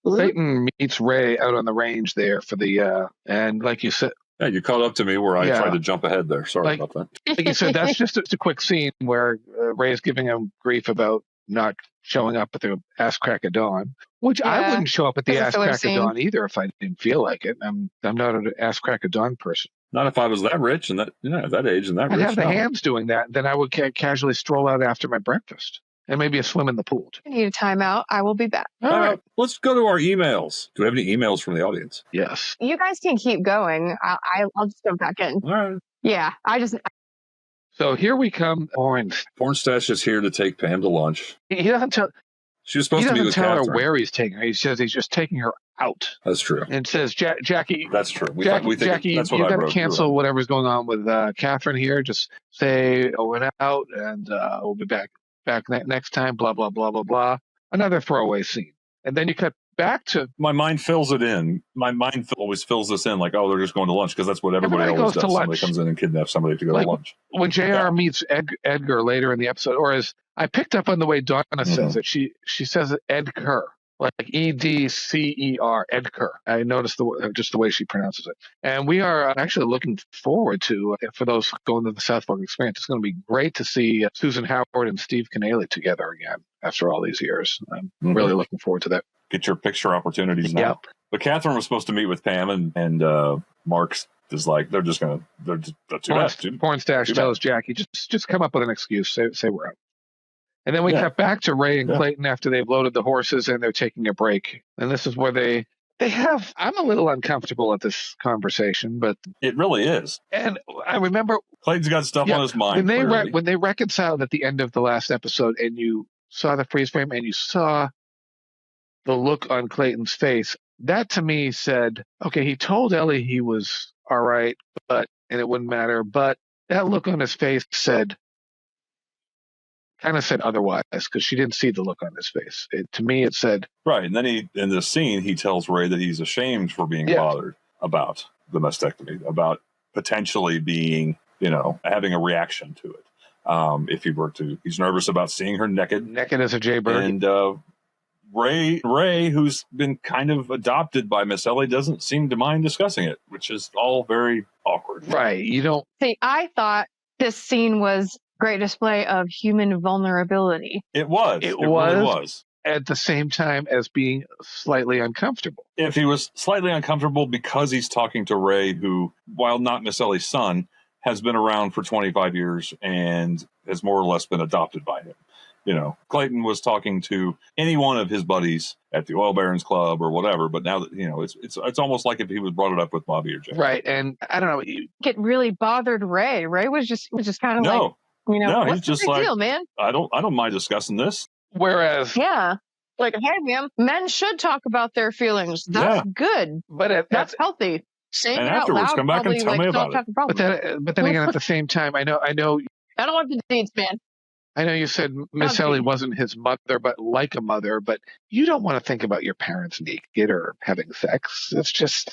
Speaker 3: Clayton meets Ray out on the range there for the, and like you said...
Speaker 4: Yeah, you caught up to me where I tried to jump ahead there. Sorry about that.
Speaker 3: Like you said, that's just a quick scene where Ray is giving him grief about not showing up at the ass crack of dawn, which I wouldn't show up at the ass crack of dawn either if I didn't feel like it. I'm not an ass crack of dawn person.
Speaker 4: Not if I was that rich and that age and that
Speaker 3: I'd
Speaker 4: rich.
Speaker 3: have the hams doing that. Then I would casually stroll out after my breakfast. And maybe a swim in the pool.
Speaker 5: I need a timeout. I will be back.
Speaker 3: All right.
Speaker 4: Let's go to our emails. Do we have any emails from the audience?
Speaker 3: Yes.
Speaker 5: You guys can keep going. I'll just go back in.
Speaker 4: All right.
Speaker 5: Yeah,
Speaker 3: So here we come.
Speaker 4: Pornstash is here to take Pam to lunch.
Speaker 3: He doesn't tell.
Speaker 4: She was supposed to be with
Speaker 3: tell her
Speaker 4: Catherine.
Speaker 3: where he's taking her. He says he's just taking her out.
Speaker 4: That's true.
Speaker 3: And says, Jackie.
Speaker 4: That's true.
Speaker 3: Jackie,
Speaker 4: that's what
Speaker 3: you
Speaker 4: I
Speaker 3: got to
Speaker 4: wrote.
Speaker 3: cancel whatever's going on with Catherine here. Just say, went out, and we'll be back next time, blah, blah, blah, blah, blah. Another throwaway scene. And then you cut back to...
Speaker 4: My mind fills it in. My mind always fills this in like, oh, they're just going to lunch, because that's what everybody always does. Somebody comes in and kidnaps somebody to go to lunch.
Speaker 3: When JR meets Edgar later in the episode, or as I picked up on the way Donna says it, she says Edgar. Like Edcer, Edgar. I noticed just the way she pronounces it. And we are actually looking forward to, for those going to the South Fork experience, it's going to be great to see Susan Howard and Steve Canale together again after all these years. I'm really looking forward to that.
Speaker 4: Get your picture opportunities now.
Speaker 3: Yeah.
Speaker 4: But Catherine was supposed to meet with Pam, and Mark is like, they're just too bad.
Speaker 3: Pornstash tells Jackie, just come up with an excuse. Say we're out. And then we cut back to Ray and Clayton after they've loaded the horses and they're taking a break. And this is where they have, I'm a little uncomfortable at this conversation, but
Speaker 4: it really is.
Speaker 3: And I remember
Speaker 4: Clayton's got stuff on his mind.
Speaker 3: When they reconciled at the end of the last episode and you saw the freeze frame and you saw the look on Clayton's face, that to me said, okay, he told Ellie he was all right, and it wouldn't matter. But that look on his face kind of said otherwise, because she didn't see the look on his face. To me, it said...
Speaker 4: Right, and then in this scene, he tells Ray that he's ashamed for being bothered about the mastectomy, about potentially being, having a reaction to it. If he were to... He's nervous about seeing her naked.
Speaker 3: Naked as a jaybird.
Speaker 4: And Ray, who's been kind of adopted by Miss Ellie, doesn't seem to mind discussing it, which is all very awkward.
Speaker 3: Right, you don't...
Speaker 5: See, I thought this scene was... great display of human vulnerability.
Speaker 4: It was. It really was.
Speaker 3: At the same time as being slightly uncomfortable.
Speaker 4: If he was slightly uncomfortable because he's talking to Ray, who, while not Miss Ellie's son, has been around for 25 years and has more or less been adopted by him. Clayton was talking to any one of his buddies at the Oil Barons Club or whatever, but now that, it's almost like if he was brought it up with Bobby or Jay.
Speaker 3: Right, and I don't know.
Speaker 5: It really bothered Ray. Ray was just kind of like...
Speaker 4: No,
Speaker 5: what's
Speaker 4: he's just
Speaker 5: the
Speaker 4: like,
Speaker 5: deal, man?
Speaker 4: I don't mind discussing this.
Speaker 3: Whereas,
Speaker 5: like, hey, man, men should talk about their feelings. That's good,
Speaker 3: but
Speaker 5: that's healthy. Saying
Speaker 4: and
Speaker 5: it
Speaker 4: afterwards,
Speaker 5: out loud,
Speaker 4: come back and tell me about it.
Speaker 3: But then again, at the same time, I know.
Speaker 5: I don't want the deeds, man.
Speaker 3: I know you said Miss Ellie wasn't his mother, but like a mother. But you don't want to think about your parents naked or having sex.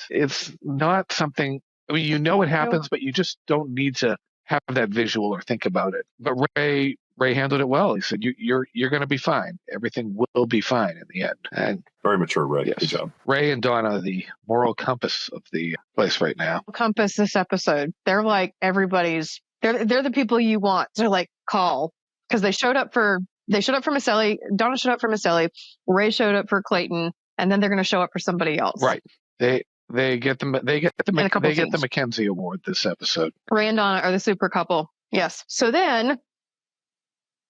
Speaker 3: It's not something. I mean, it happens, but you just don't need to have that visual or think about it. But Ray handled it well. He said, you're going to be fine. Everything will be fine in the end. And
Speaker 4: very mature, Ray.
Speaker 3: Yes.
Speaker 4: Good job.
Speaker 3: Ray and Donna, the moral compass of the place right now.
Speaker 5: Compass this episode. They're like everybody's, they're the people you want. They're like, call. Because they showed up for Miss Ellie. Donna showed up for Miss Ellie. Ray showed up for Clayton. And then they're going to show up for somebody else.
Speaker 3: Right. They get the Mackenzie Award this episode.
Speaker 5: Ray and Donna are the super couple. Yes. So then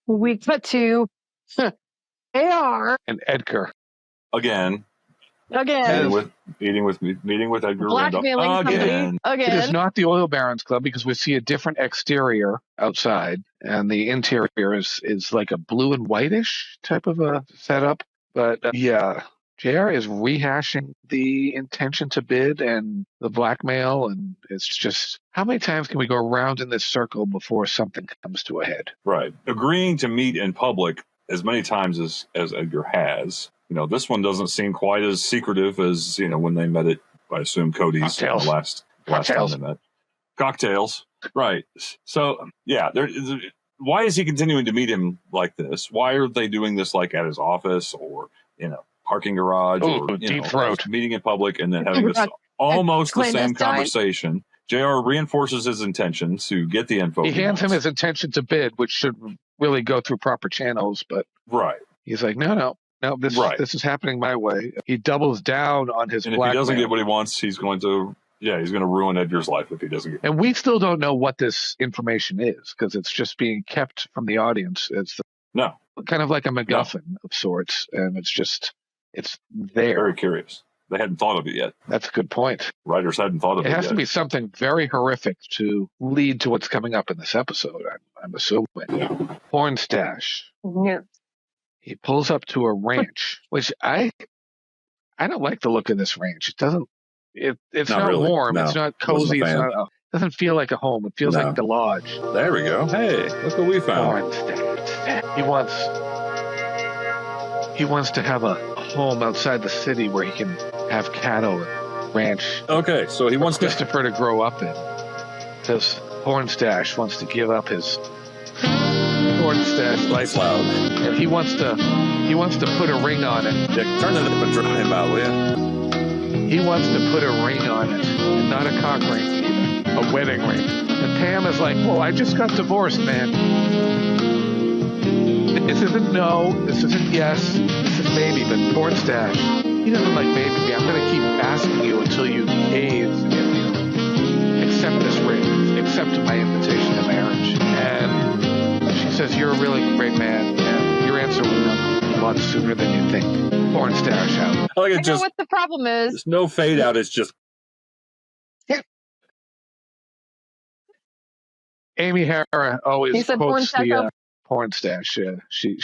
Speaker 5: we cut to AR
Speaker 3: and Edgar
Speaker 4: again. Meeting with Edgar.
Speaker 5: Blackmailing
Speaker 4: again.
Speaker 3: It is not the Oil Barons Club because we see a different exterior outside, and the interior is like a blue and whitish type of a setup. But JR is rehashing the intention to bid and the blackmail, and it's just, how many times can we go around in this circle before something comes to a head?
Speaker 4: Right. Agreeing to meet in public as many times as Edgar has. This one doesn't seem quite as secretive as, when they met at, I assume, Cody's last time they met. Cocktails. Right. So, why is he continuing to meet him like this? Why are they doing this like at his office or, parking garage or
Speaker 3: deep throat
Speaker 4: meeting in public and then having this almost the same conversation? JR reinforces his intention to get the info.
Speaker 3: He hands him his intention to bid, which should really go through proper channels, but he's like, no, this is happening my way. He doubles down on his blackmail. If he
Speaker 4: doesn't get what he wants, he's going to ruin Edgar's life if he doesn't get it.
Speaker 3: And we still don't know what this information is because it's just being kept from the audience. kind of like a MacGuffin of sorts, and it's there.
Speaker 4: Very curious. They hadn't thought of it yet.
Speaker 3: That's a good point.
Speaker 4: Writers hadn't thought of it yet.
Speaker 3: It has to be something very horrific to lead to what's coming up in this episode, I'm assuming.
Speaker 4: Yeah.
Speaker 3: Porn stash.
Speaker 5: Yeah.
Speaker 3: He pulls up to a ranch, which I don't like the look of this ranch. It doesn't. It's not
Speaker 4: really.
Speaker 3: warm.
Speaker 4: No.
Speaker 3: It's not cozy. It's not. It doesn't feel like a home. It feels like the lodge.
Speaker 4: There we go. Hey, look what we found.
Speaker 3: Porn stash. He wants to have a home outside the city where he can have cattle and ranch.
Speaker 4: Okay, so he wants
Speaker 3: Christopher to grow up in. Because Porn Stash wants to give up his Porn Stash lifestyle, and he wants to put a ring on it.
Speaker 4: Yeah, turn it up and draw him out, will you?
Speaker 3: He wants to put a ring on it, and not a cock ring, either, a wedding ring. And Pam is like, "Well, I just got divorced, man. This isn't no, this isn't yes, this is maybe." But Porn Stash, he doesn't like maybe. I'm going to keep asking you until you cave and accept this ring, accept my invitation to marriage. And she says, "You're a really great man, and your answer will come a lot sooner than you think." Porn Stash out.
Speaker 4: I like it.
Speaker 5: I know what the problem is.
Speaker 4: There's no fade out. It's just
Speaker 3: Amy Hara always
Speaker 5: said
Speaker 3: quotes
Speaker 5: Porn
Speaker 3: the Porn Stash. Yeah, she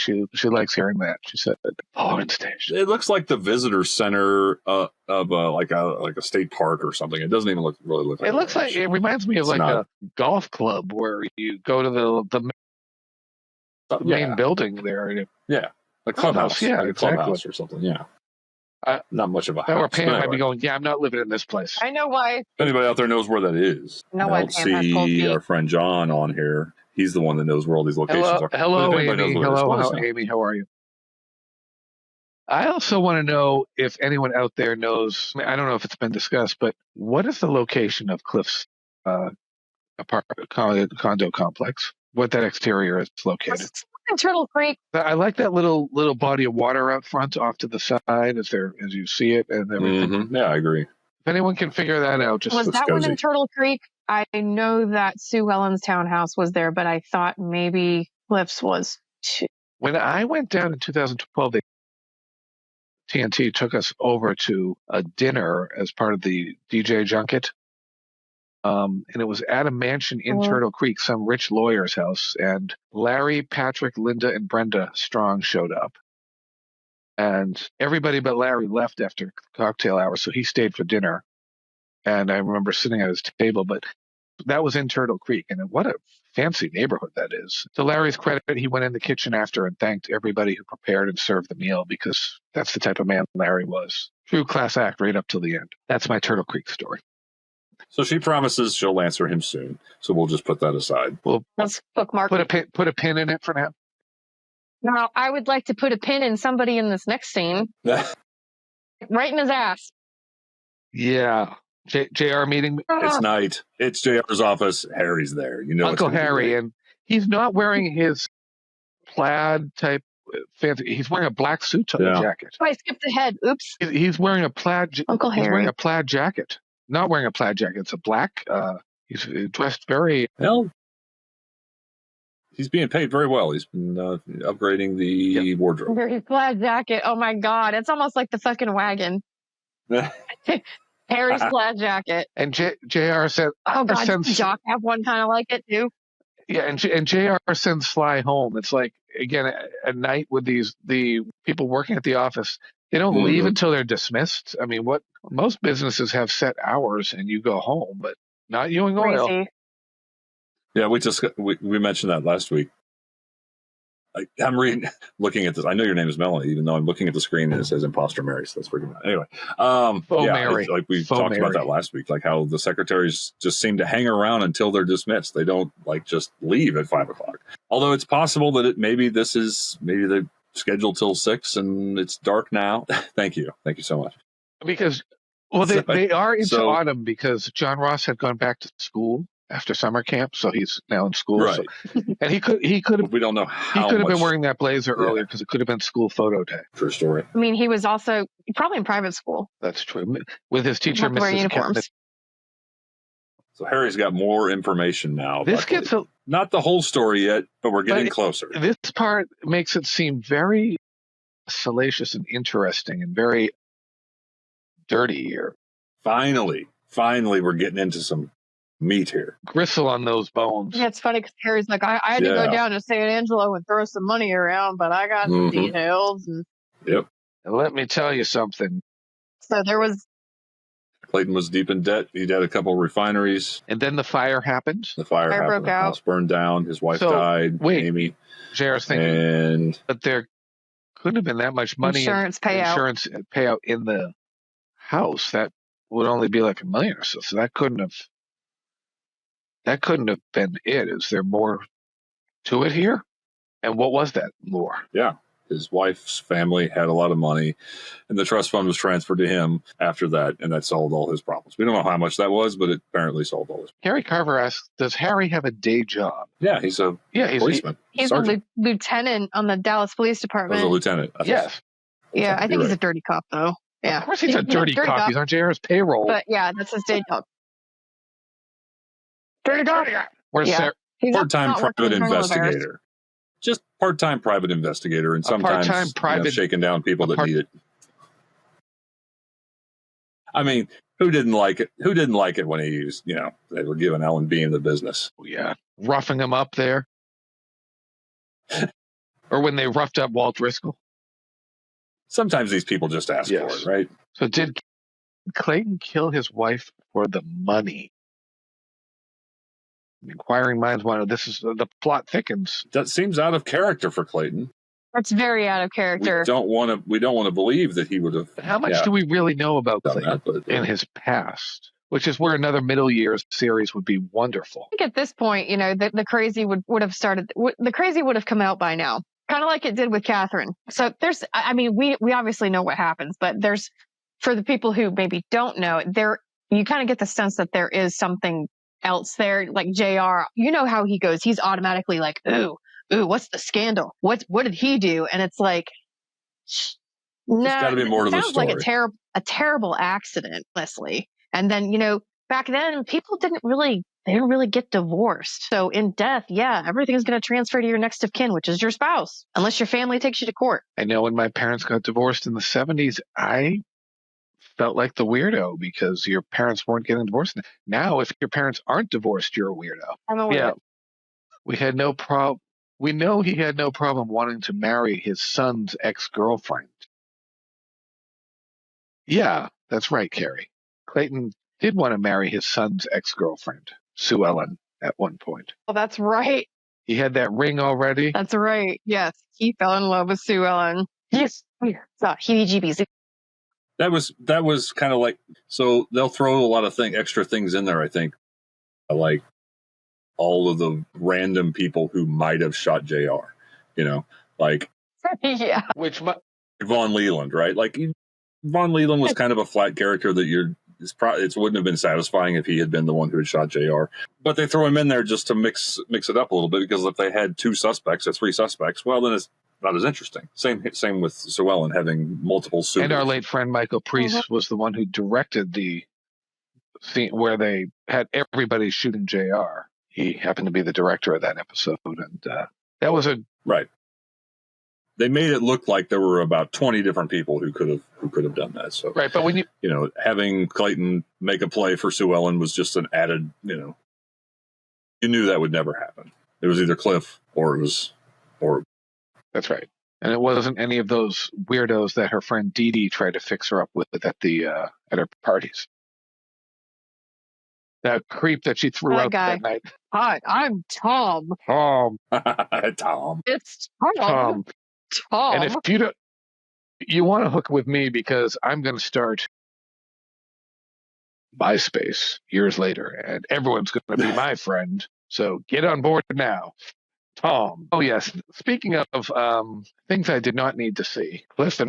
Speaker 3: likes hearing that. She said Porn Stash.
Speaker 4: it looks like the visitor center of like a state park or something. It doesn't even really look like
Speaker 3: It looks like, it reminds me of like a golf club where you go to the main building there.
Speaker 4: Yeah, a clubhouse.
Speaker 3: Yeah,
Speaker 4: like
Speaker 3: exactly.
Speaker 4: Clubhouse or something. Yeah, not much of a
Speaker 3: Or
Speaker 4: house.
Speaker 3: Pam
Speaker 4: But
Speaker 3: might be
Speaker 4: anyway,
Speaker 3: going, "Yeah, I'm not living in this place."
Speaker 5: I know why.
Speaker 4: if anybody out there knows where that is,
Speaker 5: No,
Speaker 4: I
Speaker 5: I
Speaker 4: don't
Speaker 5: Pam has cold
Speaker 4: see
Speaker 5: feet.
Speaker 4: our friend John on here. He's the one that knows where all these locations are.
Speaker 3: Hello,
Speaker 4: But if anybody
Speaker 3: Amy.
Speaker 4: knows where it is, let us
Speaker 3: Hello,
Speaker 4: know.
Speaker 3: Amy. How are you? I also want to know if anyone out there knows. I don't know if it's been discussed, but what is the location of Cliff's apartment condo complex? What that exterior is located?
Speaker 5: In Turtle Creek.
Speaker 3: I like that little body of water out front, off to the side, as you see it, and everything.
Speaker 4: Mm-hmm. Yeah, I agree.
Speaker 3: If anyone can figure that out, just
Speaker 5: Was
Speaker 4: looks
Speaker 5: that one in
Speaker 4: cozy.
Speaker 5: Turtle Creek? I know that Sue Ellen's townhouse was there, but I thought maybe Cliff's was too.
Speaker 3: when I went down in 2012, TNT took us over to a dinner as part of the DJ junket. And it was at a mansion in Turtle Creek, some rich lawyer's house. And Larry, Patrick, Linda, and Brenda Strong showed up. And everybody but Larry left after cocktail hour, so he stayed for dinner. And I remember sitting at his table, but that was in Turtle Creek. And what a fancy neighborhood that is. To Larry's credit, he went in the kitchen after and thanked everybody who prepared and served the meal, because that's the type of man Larry was. True class act right up to the end. That's my Turtle Creek story.
Speaker 4: So she promises she'll answer him soon. So we'll just put that aside.
Speaker 5: Let's bookmark.
Speaker 3: Put a pin in it for now.
Speaker 5: Now, I would like to put a pin in somebody in this next scene. Right in his ass.
Speaker 3: Yeah. JR meeting.
Speaker 4: It's night. It's JR's office. Harry's there. You know,
Speaker 3: Uncle Harry, and he's not wearing his plaid type fancy. He's wearing a black suit jacket.
Speaker 5: Oh, I skipped ahead. Oops.
Speaker 3: He's wearing a plaid.
Speaker 5: Uncle
Speaker 3: He's
Speaker 5: Harry.
Speaker 3: wearing a plaid jacket. Not wearing a plaid jacket. It's a black. He's dressed very.
Speaker 4: Well, he's being paid very well. He's been upgrading the wardrobe.
Speaker 5: Very plaid jacket. Oh my God. It's almost like the fucking wagon. Harry's plaid jacket.
Speaker 3: And JR said,
Speaker 5: "Oh God, does Jock have one kind of like it too?"
Speaker 3: Yeah, and JR sends Sly home. It's like, again, at night with the people working at the office, they don't leave until they're dismissed. I mean, most businesses have set hours and you go home, but not Ewing Oil.
Speaker 5: Crazy.
Speaker 4: Yeah, we mentioned that last week. I'm looking at this. I know your name is Melanie, even though I'm looking at the screen and it says Imposter Mary. So that's freaking out. Anyway,
Speaker 3: Mary.
Speaker 4: like we
Speaker 3: Faux
Speaker 4: talked
Speaker 3: Mary.
Speaker 4: about that last week, like how the secretaries just seem to hang around until they're dismissed. They don't just leave at 5:00. Although it's possible that maybe they're scheduled till 6 and it's dark now. Thank you so much.
Speaker 3: Because they are into autumn because John Ross had gone back to school after summer camp, so he's now in school.
Speaker 4: Right.
Speaker 3: So, and he could have.
Speaker 4: We don't know how
Speaker 3: he could have
Speaker 4: much.
Speaker 3: been wearing that blazer earlier because it could have been school photo day.
Speaker 4: True story.
Speaker 5: I mean, he was also probably in private school.
Speaker 3: That's true. With his teacher,
Speaker 5: Have to wear
Speaker 3: Mrs.
Speaker 5: uniforms.
Speaker 4: So Harry's got more information now.
Speaker 3: This gets
Speaker 4: Not the whole story yet, but we're getting closer.
Speaker 3: This part makes it seem very salacious and interesting and very dirty here.
Speaker 4: Finally, we're getting into some meat here.
Speaker 3: Gristle on those bones.
Speaker 5: Yeah, it's funny because Harry's like, I had to go down to San Angelo and throw some money around, but I got some details. And...
Speaker 4: Yep.
Speaker 3: And let me tell you something.
Speaker 5: So there was...
Speaker 4: Clayton was deep in debt. He'd had a couple of refineries.
Speaker 3: And then the fire happened.
Speaker 4: The fire happened.
Speaker 5: Broke
Speaker 4: the
Speaker 5: out.
Speaker 4: house burned down. His wife died.
Speaker 3: Wait,
Speaker 4: Amy.
Speaker 3: Jared's thinking, but there couldn't have been that much money
Speaker 5: insurance
Speaker 3: payout in the house. That would only be like $1 million or so. So that couldn't have been it. Is there more to it here? And what was that more?
Speaker 4: Yeah. His wife's family had a lot of money, and the trust fund was transferred to him after that, and that solved all his problems. We don't know how much that was, but it apparently solved all his problems.
Speaker 3: Harry Carver asks, does Harry have a day job?
Speaker 4: Yeah, he's a policeman.
Speaker 5: He's a lieutenant on the Dallas Police Department.
Speaker 4: He's a lieutenant.
Speaker 3: Yes.
Speaker 5: Yeah, I think he's a dirty cop, though. Yeah.
Speaker 3: Of course he's a dirty cop. He's on JR's payroll.
Speaker 5: But yeah, that's his day job. Dirty cop.
Speaker 4: He's part-time private investigator. Just part-time private investigator, and sometimes shaking down people that need it. I mean, who didn't like it? Who didn't like it when he used, they were giving Ellen Bean the business?
Speaker 3: Yeah, roughing him up there. Or when they roughed up Walt Driscoll.
Speaker 4: Sometimes these people just ask for it, right?
Speaker 3: So did Clayton kill his wife for the money? Inquiring minds want to. This is the plot thickens.
Speaker 4: That seems out of character for Clayton.
Speaker 5: That's very out of character.
Speaker 4: We don't want to believe that he would have.
Speaker 3: How much do we really know about Clayton in his past? Which is where another middle years series would be wonderful.
Speaker 5: I think at this point, the crazy would have started. The crazy would have come out by now, kind of like it did with Catherine. So we obviously know what happens, but for the people who maybe don't know, you kind of get the sense that there is something else there, like JR, how he goes. He's automatically like, ooh, what's the scandal? What did he do? And it's like, no,
Speaker 4: there's got to be more to the story.
Speaker 5: Sounds like a terrible accident, Leslie. And then, back then people didn't really get divorced. So in death, everything's going to transfer to your next of kin, which is your spouse, unless your family takes you to court.
Speaker 3: I know when my parents got divorced in the 70s, I felt like the weirdo because your parents weren't getting divorced. Now, if your parents aren't divorced, you're a weirdo.
Speaker 5: I'm a weirdo. Yeah.
Speaker 3: We had no problem. We know he had no problem wanting to marry his son's ex-girlfriend. Yeah, that's right, Carrie. Clayton did want to marry his son's ex-girlfriend, Sue Ellen, at one point.
Speaker 5: Oh, that's right.
Speaker 3: He had that ring already.
Speaker 5: That's right. Yes, he fell in love with Sue Ellen. Yes. Heebie-jeebies.
Speaker 4: That was kind of like, so they'll throw a lot of extra things in there, I think. Like all of the random people who might have shot JR, like.
Speaker 3: Yeah.
Speaker 4: Von Leland, right? Like Von Leland was kind of a flat character that it wouldn't have been satisfying if he had been the one who had shot JR. But they throw him in there just to mix it up a little bit, because if they had 2 suspects or 3 suspects, well, then it's not as interesting. Same with Sue Ellen having multiple suitors.
Speaker 3: And our late friend Michael Priest was the one who directed the scene where they had everybody shooting JR. He happened to be the director of that episode, and that was
Speaker 4: right. They made it look like there were about 20 different people who could have done that. So
Speaker 3: right, but when
Speaker 4: having Clayton make a play for Sue Ellen was just an added, you knew that would never happen. It was either Cliff or it was.
Speaker 3: That's right. And it wasn't any of those weirdos that her friend Dee Dee tried to fix her up with at her parties. That creep that she threw out that night.
Speaker 5: Hi, I'm Tom.
Speaker 3: Tom.
Speaker 4: Tom.
Speaker 5: It's Tom. Tom.
Speaker 3: And if you want to hook with me because I'm going to start MySpace years later, and everyone's going to be my friend. So get on board now. Tom. Oh, yes. Speaking of things I did not need to see, Cliff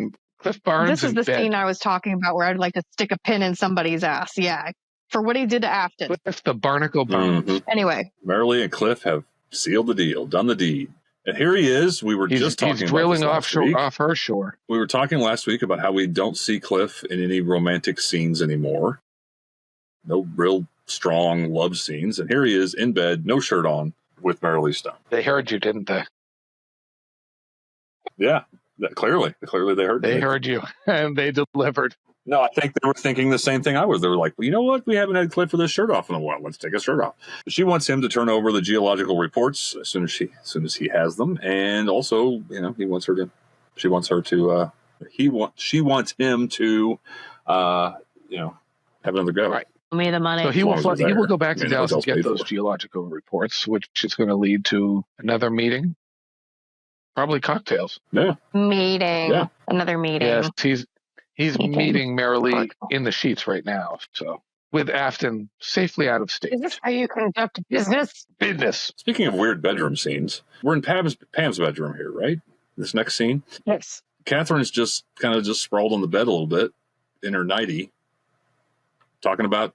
Speaker 3: Barnes.
Speaker 5: This is the scene I was talking about where I'd like to stick a pin in somebody's ass. Yeah. For what he did to Afton.
Speaker 3: Cliff the Barnacle Barnes.
Speaker 4: Mm-hmm.
Speaker 5: Anyway.
Speaker 4: Marilee and Cliff have sealed the deal, done the deed. And here he is. We were just talking
Speaker 3: he's drilling off her shore.
Speaker 4: We were talking last week about how we don't see Cliff in any romantic scenes anymore. No real strong love scenes. And here he is in bed, no shirt on, with Marilee Stone.
Speaker 3: They heard you, didn't they?
Speaker 4: Yeah, clearly they heard.
Speaker 3: They heard you, and they delivered.
Speaker 4: No, I think they were thinking the same thing I was. They were like, well, you know what? We haven't had Cliff with his shirt off in a while. Let's take his shirt off. She wants him to turn over the geological reports as soon as he has them, and also, she wants him to, have another go.
Speaker 3: Right.
Speaker 5: Me the money.
Speaker 3: So he will go back to Dallas and get those geological reports, which is going to lead to another meeting, probably cocktails.
Speaker 4: Yeah.
Speaker 5: Meeting. Yeah. Another meeting.
Speaker 3: Yes, he's meeting Marilee in the sheets right now. So with Afton safely out of state.
Speaker 5: Is this how you conduct business?
Speaker 3: Business.
Speaker 4: Speaking of weird bedroom scenes, we're in Pam's bedroom here, right? This next scene.
Speaker 5: Yes.
Speaker 4: Catherine's just sprawled on the bed a little bit in her nightie, talking about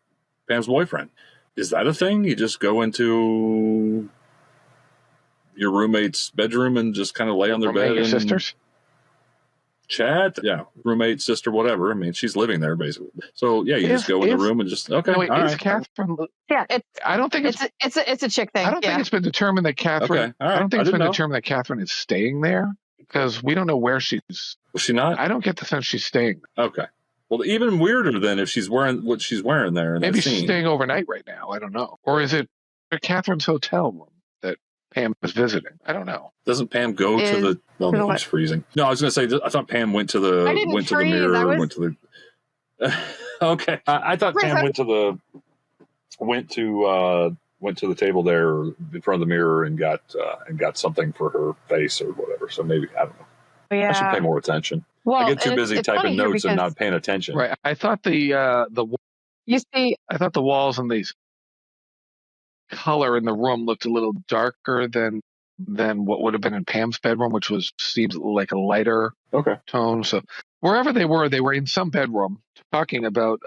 Speaker 4: Pam's boyfriend. Is that a thing? You just go into your roommate's bedroom and just kind of lay on their bed?
Speaker 3: Your sisters?
Speaker 4: Chat? Yeah. Roommate, sister, whatever. I mean, she's living there, basically. So, yeah, you just go in the room and just, okay.
Speaker 3: No, wait,
Speaker 4: all
Speaker 3: is
Speaker 4: right.
Speaker 3: Catherine...
Speaker 5: Yeah,
Speaker 3: I don't think
Speaker 5: it's a chick thing.
Speaker 3: I don't think it's been determined that Catherine...
Speaker 4: Okay, all right.
Speaker 3: I don't think it's been determined that Catherine is staying there, because we don't know where she's...
Speaker 4: Was she not?
Speaker 3: I don't get the sense she's staying.
Speaker 4: Okay. Well, even weirder then if she's wearing what she's wearing there.
Speaker 3: Maybe she's staying overnight right now. I don't know. Or is it Catherine's hotel room that Pam is visiting? I don't know.
Speaker 4: Doesn't Pam go to the... Oh, no, it's freezing. No, I was going to say, I thought Pam went to the mirror. Went to the... Okay. I thought Pam went to the table there in front of the mirror and got something for her face or whatever. So maybe, I don't know.
Speaker 5: Yeah.
Speaker 4: I should pay more attention.
Speaker 5: Well,
Speaker 4: I get too busy typing notes and not paying attention.
Speaker 3: Right. I thought I thought the walls and these color in the room looked a little darker than what would have been in Pam's bedroom, which seems like a lighter tone. So wherever they were in some bedroom talking about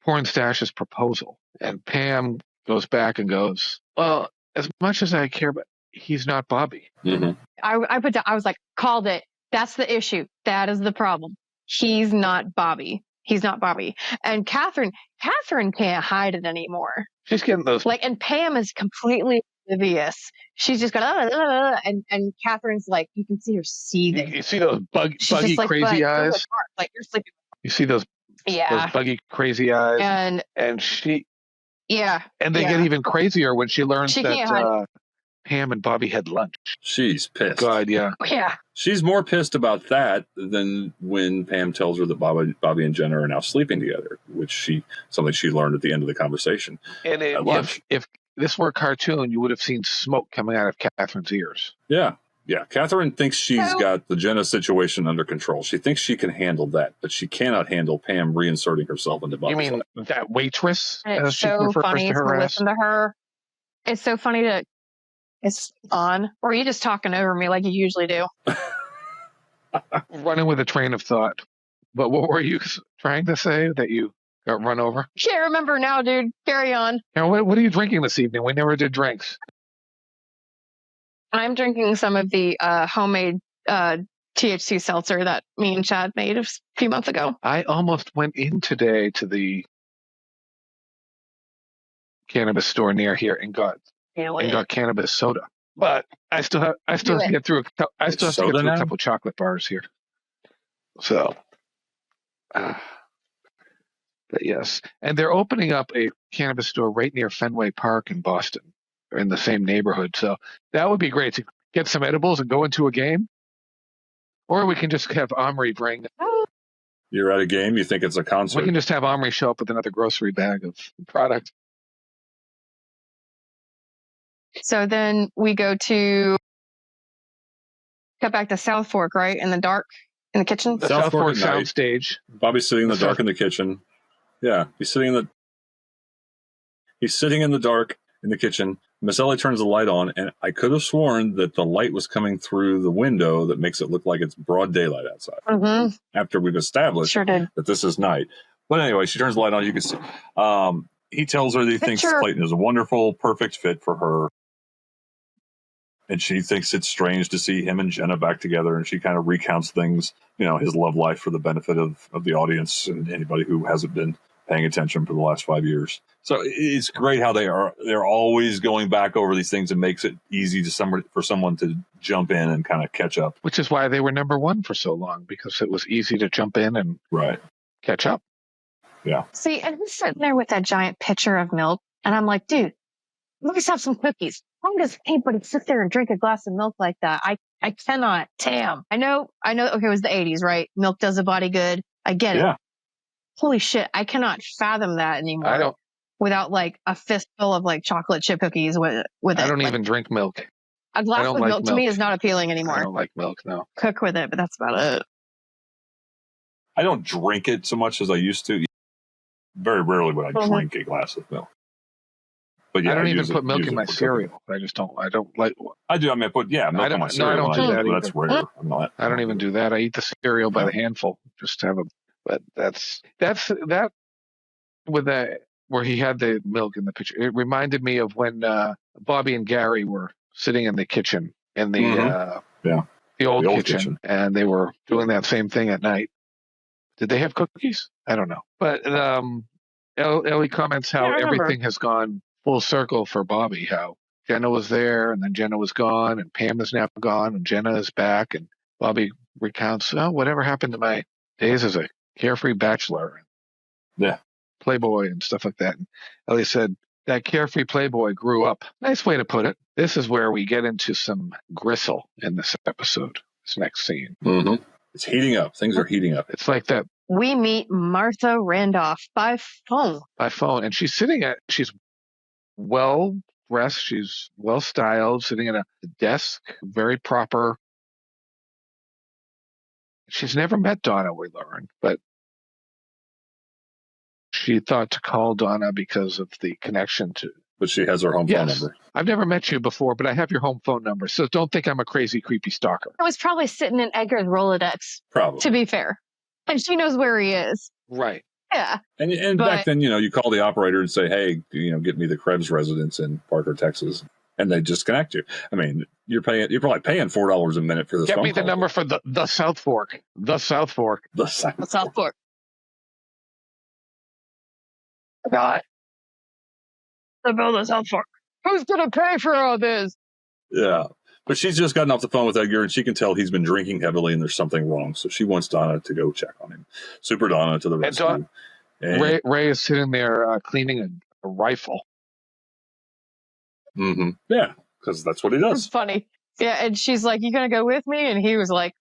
Speaker 3: Pornstash's proposal, and Pam goes back and goes, "Well, as much as I care, but he's not Bobby."
Speaker 4: Mm-hmm.
Speaker 5: I was like, called it. That's the issue. That is the problem. He's not Bobby. He's not Bobby. And Catherine can't hide it anymore.
Speaker 3: She's getting those.
Speaker 5: And Pam is completely oblivious. She's just going, and Catherine's like, you can see her seething.
Speaker 3: You see those buggy, crazy eyes?
Speaker 5: Like you're sleeping.
Speaker 3: You see those buggy, crazy eyes? And she.
Speaker 5: Yeah.
Speaker 3: And they get even crazier when she learns that Pam and Bobby had lunch.
Speaker 4: She's pissed.
Speaker 3: God, yeah.
Speaker 5: Yeah.
Speaker 4: She's more pissed about that than when Pam tells her that Bobby and Jenna are now sleeping together, something she learned at the end of the conversation.
Speaker 3: And if this were a cartoon, you would have seen smoke coming out of Catherine's ears.
Speaker 4: Yeah. Yeah. Catherine thinks she's got the Jenna situation under control. She thinks she can handle that, but she cannot handle Pam reinserting herself into Bobby's life.
Speaker 3: You mean that waitress?
Speaker 5: It's so funny to listen to her. It's so funny to... It's on. Or are you just talking over me like you usually do?
Speaker 3: Running with a train of thought. But what were you trying to say that you got run over?
Speaker 5: Can't remember now, dude. Carry on.
Speaker 3: Now, what are you drinking this evening? We never did drinks.
Speaker 5: I'm drinking some of the homemade THC seltzer that me and Chad made a few months ago.
Speaker 3: I almost went in today to the cannabis store near here and got cannabis soda, but I still have to get through. I still have to get through a couple chocolate bars here. So, but yes, and they're opening up a cannabis store right near Fenway Park in Boston, or in the same neighborhood. So that would be great to get some edibles and go into a game, or we can just have Omri bring.
Speaker 4: You're at a game. You think it's a concert?
Speaker 3: We can just have Omri show up with another grocery bag of product.
Speaker 5: So then we cut back to South Fork, right? In the dark, in the kitchen?
Speaker 3: The South Fork soundstage.
Speaker 4: Bobby's sitting in the dark in the kitchen. Yeah, he's sitting in the dark in the kitchen. Miss Ellie turns the light on, and I could have sworn that the light was coming through the window that makes it look like it's broad daylight outside.
Speaker 5: Mm-hmm.
Speaker 4: After we've established that this is night. But anyway, she turns the light on. You can see. He tells her that he thinks Clayton is a wonderful, perfect fit for her. And she thinks it's strange to see him and Jenna back together. And she kind of recounts things, his love life for the benefit of the audience and anybody who hasn't been paying attention for the last 5 years. So it's great how they're always going back over these things and makes it easy for someone to jump in and kind of catch up.
Speaker 3: Which is why they were number one for so long, because it was easy to jump in and catch up.
Speaker 4: Yeah.
Speaker 5: See, and he's sitting there with that giant pitcher of milk, and I'm like, dude, let us have some cookies. How does anybody sit there and drink a glass of milk like that? I cannot. Damn. I know. Okay, it was the 80s, right? Milk does the body good. I get it. Holy shit. I cannot fathom that anymore.
Speaker 3: I don't.
Speaker 5: Without like a fistful of like chocolate chip cookies with it.
Speaker 3: I don't even drink milk.
Speaker 5: A glass of milk to me is not appealing anymore.
Speaker 3: I don't like milk, no.
Speaker 5: Cook with it, but that's about it.
Speaker 4: I don't drink it so much as I used to. Very rarely would I drink a glass of milk. But yeah,
Speaker 3: I don't even put milk in my cereal. I don't like.
Speaker 4: I do. I mean, I put milk in my cereal.
Speaker 3: I don't do that.
Speaker 4: That's rare.
Speaker 3: I don't even do that. I eat the cereal by the handful just to have a. But that's that with that where he had the milk in the pitcher. It reminded me of when Bobby and Gary were sitting in the kitchen in the old kitchen, and they were doing that same thing at night. Did they have cookies? I don't know. But Ellie comments how everything has gone full circle for Bobby, how Jenna was there, and then Jenna was gone, and Pam is now gone, and Jenna is back, and Bobby recounts, whatever happened to my days as a carefree bachelor, playboy, and stuff like that. And Ellie said, that carefree playboy grew up. Nice way to put it. This is where we get into some gristle in this episode, this next scene.
Speaker 4: Mm-hmm. It's heating up. Things are heating up.
Speaker 3: It's like that.
Speaker 5: We meet Martha Randolph by phone.
Speaker 3: And she's she's well dressed, she's well styled, sitting at a desk, very proper. She's never met Donna, we learn, but she thought to call Donna because of the connection to.
Speaker 4: But she has her home phone number.
Speaker 3: I've never met you before, but I have your home phone number, so don't think I'm a crazy, creepy stalker.
Speaker 5: I was probably sitting in Edgar's Rolodex.
Speaker 4: Probably.
Speaker 5: To be fair. And she knows where he is.
Speaker 3: Right.
Speaker 5: Yeah.
Speaker 4: And back then, you call the operator and say, hey, get me the Krebs residence in Parker, Texas. And they just connect you. I mean, you're probably paying $4 a minute for this phone call.
Speaker 3: Get me the number for the South Fork. The South Fork.
Speaker 4: The South
Speaker 5: Fork.
Speaker 3: God.
Speaker 5: The bill is South Fork. Who's going to pay for all this?
Speaker 4: Yeah. But she's just gotten off the phone with Edgar, and she can tell he's been drinking heavily and there's something wrong. So she wants Donna to go check on him. Super Donna to the rescue. And
Speaker 3: Ray is sitting there cleaning a rifle.
Speaker 4: Mm-hmm. Yeah, because that's what he does.
Speaker 5: It's funny. Yeah, and she's like, you going to go with me? And he was like,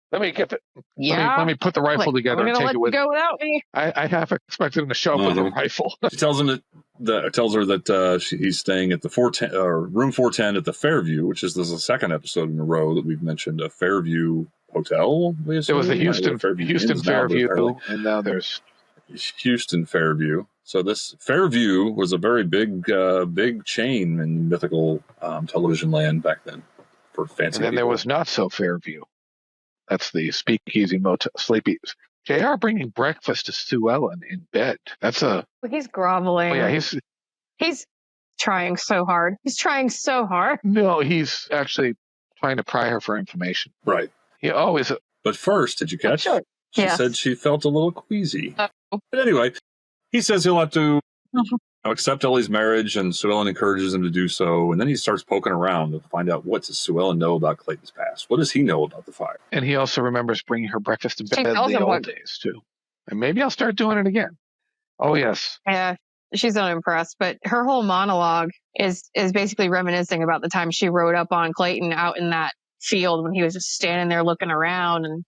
Speaker 3: let me get it. Yeah. Let me put the rifle together and take it with
Speaker 5: me. Go without me.
Speaker 3: I half expected him to show up with a rifle.
Speaker 4: She tells him tells her that he's staying at the room 410 at the Fairview, which is the second episode in a row that we've mentioned a Fairview hotel.
Speaker 3: It was the Houston Fairview, and now there's
Speaker 4: Houston Fairview. So this Fairview was a very big chain in mythical television land back then for fancy.
Speaker 3: And then there was Not So Fairview. That's the motel, sleepy. JR bringing breakfast to Sue Ellen in bed.
Speaker 5: He's groveling.
Speaker 3: Oh yeah,
Speaker 5: he's trying so hard. He's trying so hard.
Speaker 3: No, he's actually trying to pry her for information.
Speaker 4: Right.
Speaker 3: He always.
Speaker 4: But first, did you catch?
Speaker 5: Sure.
Speaker 4: She said she felt a little queasy. But anyway, he says he'll have to accept Ellie's marriage, and Sue Ellen encourages him to do so. And then he starts poking around to find out what does Sue Ellen know about Clayton's past. What does he know about the fire?
Speaker 3: And he also remembers bringing her breakfast in bed in the old days, too. And maybe I'll start doing it again. Oh, yes.
Speaker 5: Yeah, she's unimpressed. But her whole monologue is basically reminiscing about the time she rode up on Clayton out in that field when he was just standing there looking around. And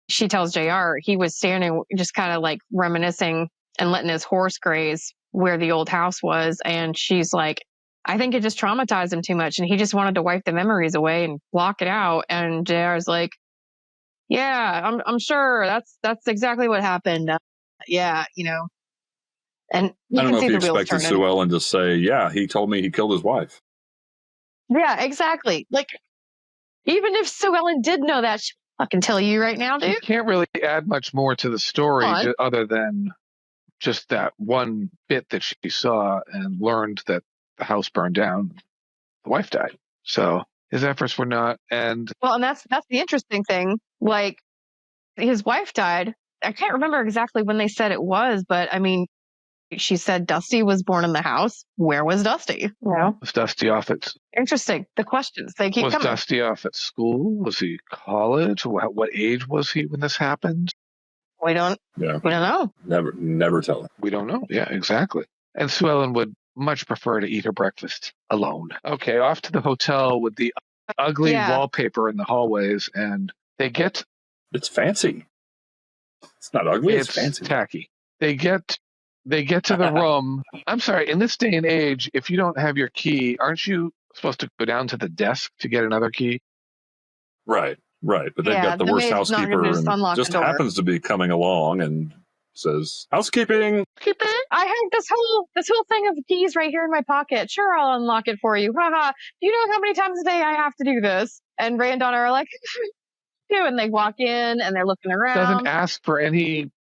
Speaker 5: she tells JR he was standing just kind of like reminiscing and letting his horse graze where the old house was. And she's like, I think it just traumatized him too much. And he just wanted to wipe the memories away and block it out. And JR's like, yeah, I'm sure that's exactly what happened. Yeah, and
Speaker 4: I don't know if he expected Sue Ellen to say, yeah, he told me he killed his wife.
Speaker 5: Yeah, exactly. Like, even if Sue Ellen did know that, she fucking tell you right now, dude.
Speaker 3: You can't really add much more to the story other than just that one bit that she saw and learned that the house burned down. The wife died. So his efforts were not. And
Speaker 5: that's the interesting thing. Like, his wife died I can't remember exactly when they said it was, but I mean, she said Dusty was born in the house. Where was Dusty?
Speaker 3: Was Dusty off at...
Speaker 5: Interesting. The questions, they keep coming.
Speaker 3: Was Dusty off at school? Was he college? What age was he when this happened?
Speaker 5: We don't know.
Speaker 4: Never tell him.
Speaker 3: We don't know. Yeah, exactly. And Sue Ellen would much prefer to eat her breakfast alone. Okay, off to the hotel with the ugly wallpaper in the hallways, and they get...
Speaker 4: It's fancy. It's not ugly, it's fancy.
Speaker 3: Tacky. They get to the room. I'm sorry, in this day and age, if you don't have your key, aren't you supposed to go down to the desk to get another key?
Speaker 4: Right. But they've got the worst housekeeper and just happens to be coming along and says, housekeeping.
Speaker 5: I have this whole thing of keys right here in my pocket. Sure, I'll unlock it for you. Haha. Do you know how many times a day I have to do this? And Ray and Donna are like, and they walk in and they're looking around.
Speaker 3: Doesn't ask for any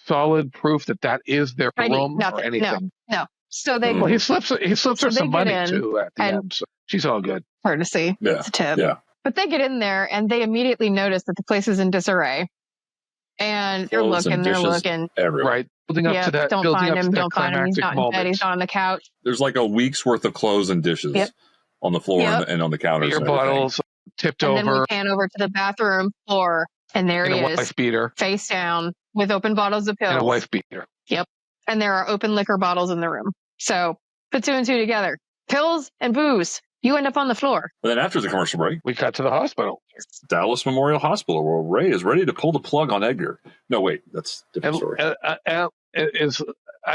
Speaker 3: solid proof that is their room or anything.
Speaker 5: No. So they
Speaker 3: he slips her some money too at the end. So she's all good.
Speaker 5: Courtesy.
Speaker 4: Yeah.
Speaker 5: It's a tip.
Speaker 4: Yeah.
Speaker 5: But they get in there and they immediately notice that the place is in disarray. And they're looking
Speaker 4: everywhere.
Speaker 3: Right. Building up to that.
Speaker 5: Don't find him. He's not in bed. He's not on the couch.
Speaker 4: There's like a week's worth of clothes and dishes on the floor and on the counters.
Speaker 3: Beer bottles tipped over.
Speaker 5: And then we pan over to the bathroom floor, and there he is,
Speaker 3: wife beater,
Speaker 5: face down, with open bottles of pills.
Speaker 3: And a wife beater.
Speaker 5: Yep. And there are open liquor bottles in the room. So put two and two together. Pills and booze. You end up on the floor.
Speaker 4: And then after the commercial break,
Speaker 3: we cut to the hospital.
Speaker 4: Dallas Memorial Hospital, where Ray is ready to pull the plug on Edgar. No, wait, that's a different story.
Speaker 3: I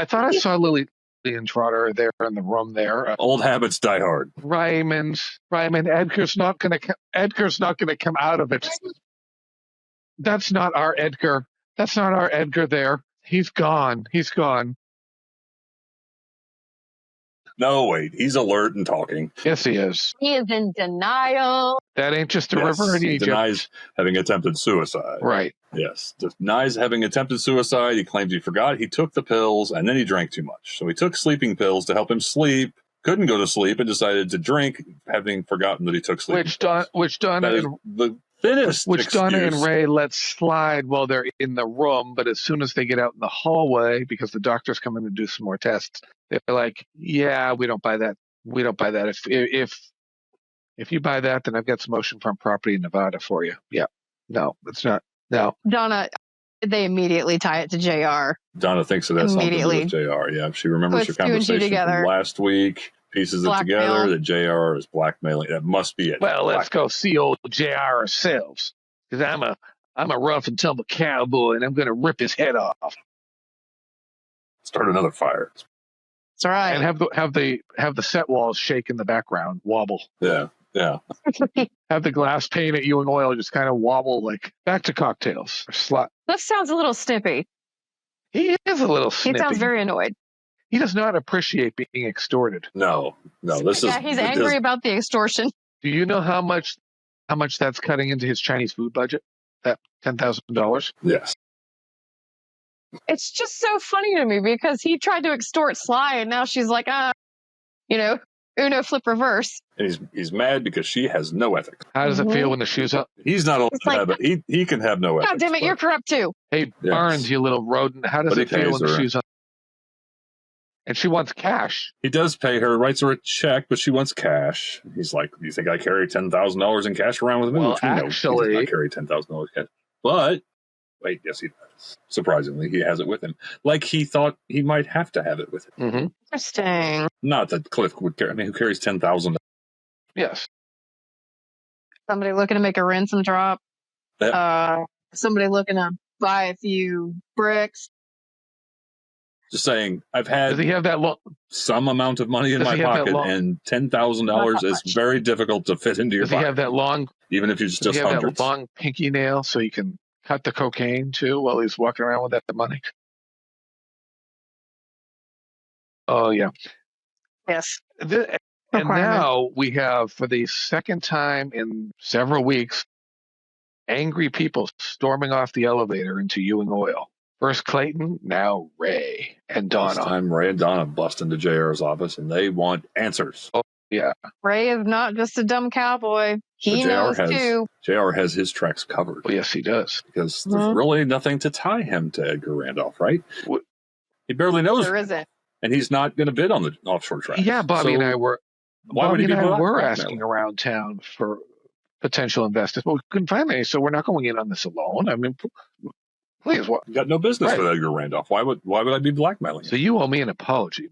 Speaker 3: thought I saw Lily and Trotter there in the room there.
Speaker 4: Old habits die hard.
Speaker 3: Ryman, Edgar's not going to come out of it. That's not our Edgar. That's not our Edgar there. He's gone.
Speaker 4: No, wait. He's alert and talking.
Speaker 3: Yes, he is.
Speaker 5: He is in denial.
Speaker 3: That ain't just a river in Egypt.
Speaker 4: He denies having attempted suicide.
Speaker 3: Right.
Speaker 4: Yes. Denies having attempted suicide. He claims he forgot. He took the pills, and then he drank too much. So he took sleeping pills to help him sleep. Couldn't go to sleep and decided to drink, having forgotten that he took sleeping pills. Which Donna
Speaker 3: and Ray let slide while they're in the room, but as soon as they get out in the hallway, because the doctor's coming to do some more tests, they're like, "Yeah, we don't buy that. We don't buy that. If you buy that, then I've got some oceanfront property in Nevada for you." Yeah, no, it's not. No,
Speaker 5: Donna. They immediately tie it to JR.
Speaker 4: Donna thinks it has something to do with JR. Yeah, she remembers her conversation from last week. Pieces it together that JR is blackmailing. That must be it.
Speaker 3: Well, let's go see old JR ourselves, because I'm a rough and tumble cowboy, and I'm going to rip his head off.
Speaker 4: Start another fire.
Speaker 5: That's right.
Speaker 3: And have the set walls shake in the background, wobble.
Speaker 4: Yeah.
Speaker 3: Have the glass pane at you and oil just kind of wobble, like back to cocktails or slut.
Speaker 5: That sounds a little snippy.
Speaker 3: He is a little snippy.
Speaker 5: He sounds very annoyed.
Speaker 3: He does not appreciate being extorted.
Speaker 4: No. He's
Speaker 5: angry about the extortion.
Speaker 3: Do you know how much that's cutting into his Chinese food budget? That $10,000?
Speaker 4: Yes.
Speaker 5: It's just so funny to me because he tried to extort Sly, and now she's like, Uno flip reverse.
Speaker 4: And he's mad because she has no ethics.
Speaker 3: How does it feel when the shoe's up?
Speaker 4: He's not allowed to have it. He can have no ethics.
Speaker 5: God damn it, you're corrupt too.
Speaker 3: Hey, Barnes, you little rodent. How does it feel when the shoe's up? And she wants cash.
Speaker 4: He does pay her, writes her a check, but she wants cash. He's like, "You think I carry $10,000 in cash around with me?"
Speaker 3: Well,
Speaker 4: actually, he does not carry $10,000 cash. But wait, yes, he does. Surprisingly, he has it with him. Like he thought he might have to have it with him.
Speaker 3: Mm-hmm.
Speaker 5: Interesting.
Speaker 4: Not that Cliff would carry. I mean, who carries $10,000?
Speaker 3: Yes.
Speaker 5: Somebody looking to make a ransom drop.
Speaker 4: Yep.
Speaker 5: Somebody looking to buy a few bricks.
Speaker 4: Just saying, I've had
Speaker 3: Does he have that
Speaker 4: some amount of money in my pocket, and $10,000 is very difficult to fit into your pocket.
Speaker 3: Does he have that long,
Speaker 4: even if it's just
Speaker 3: hundreds? That long pinky nail so he can cut the cocaine too while he's walking around with that money? Oh yeah.
Speaker 5: Yes.
Speaker 3: And now we have, for the second time in several weeks, angry people storming off the elevator into Ewing Oil. First Clayton, now Ray and Donna.
Speaker 4: This time Ray and Donna bust into JR's office and they want answers.
Speaker 3: Oh, Yeah.
Speaker 5: Ray is not just a dumb cowboy. He knows too.
Speaker 4: JR has his tracks covered.
Speaker 3: Well, yes, he does.
Speaker 4: Because there's really nothing to tie him to Edgar Randolph, right? He barely knows.
Speaker 5: There isn't.
Speaker 4: And he's not going to bid on the offshore tracks.
Speaker 3: Yeah, Bobby and I were.
Speaker 4: Why
Speaker 3: were asking around town for potential investors, but we couldn't find any. So we're not going in on this alone. I mean, please, what?
Speaker 4: You got no business with Edgar Randolph. Why would I be blackmailing you?
Speaker 3: So you owe me an apology,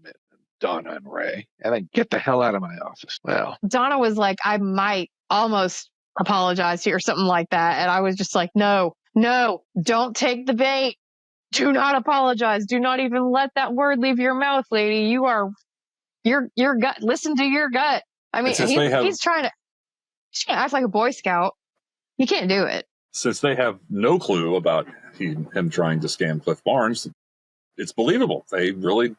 Speaker 3: Donna and Ray, and then get the hell out of my office. Well,
Speaker 5: Donna was like, I might almost apologize to you or something like that, and I was just like, no, don't take the bait. Do not apologize. Do not even let that word leave your mouth, lady. You are your gut. Listen to your gut. I mean, he's trying to act like a Boy Scout. You can't do it.
Speaker 4: Since they have no clue about him trying to scam Cliff Barnes, it's believable. They really,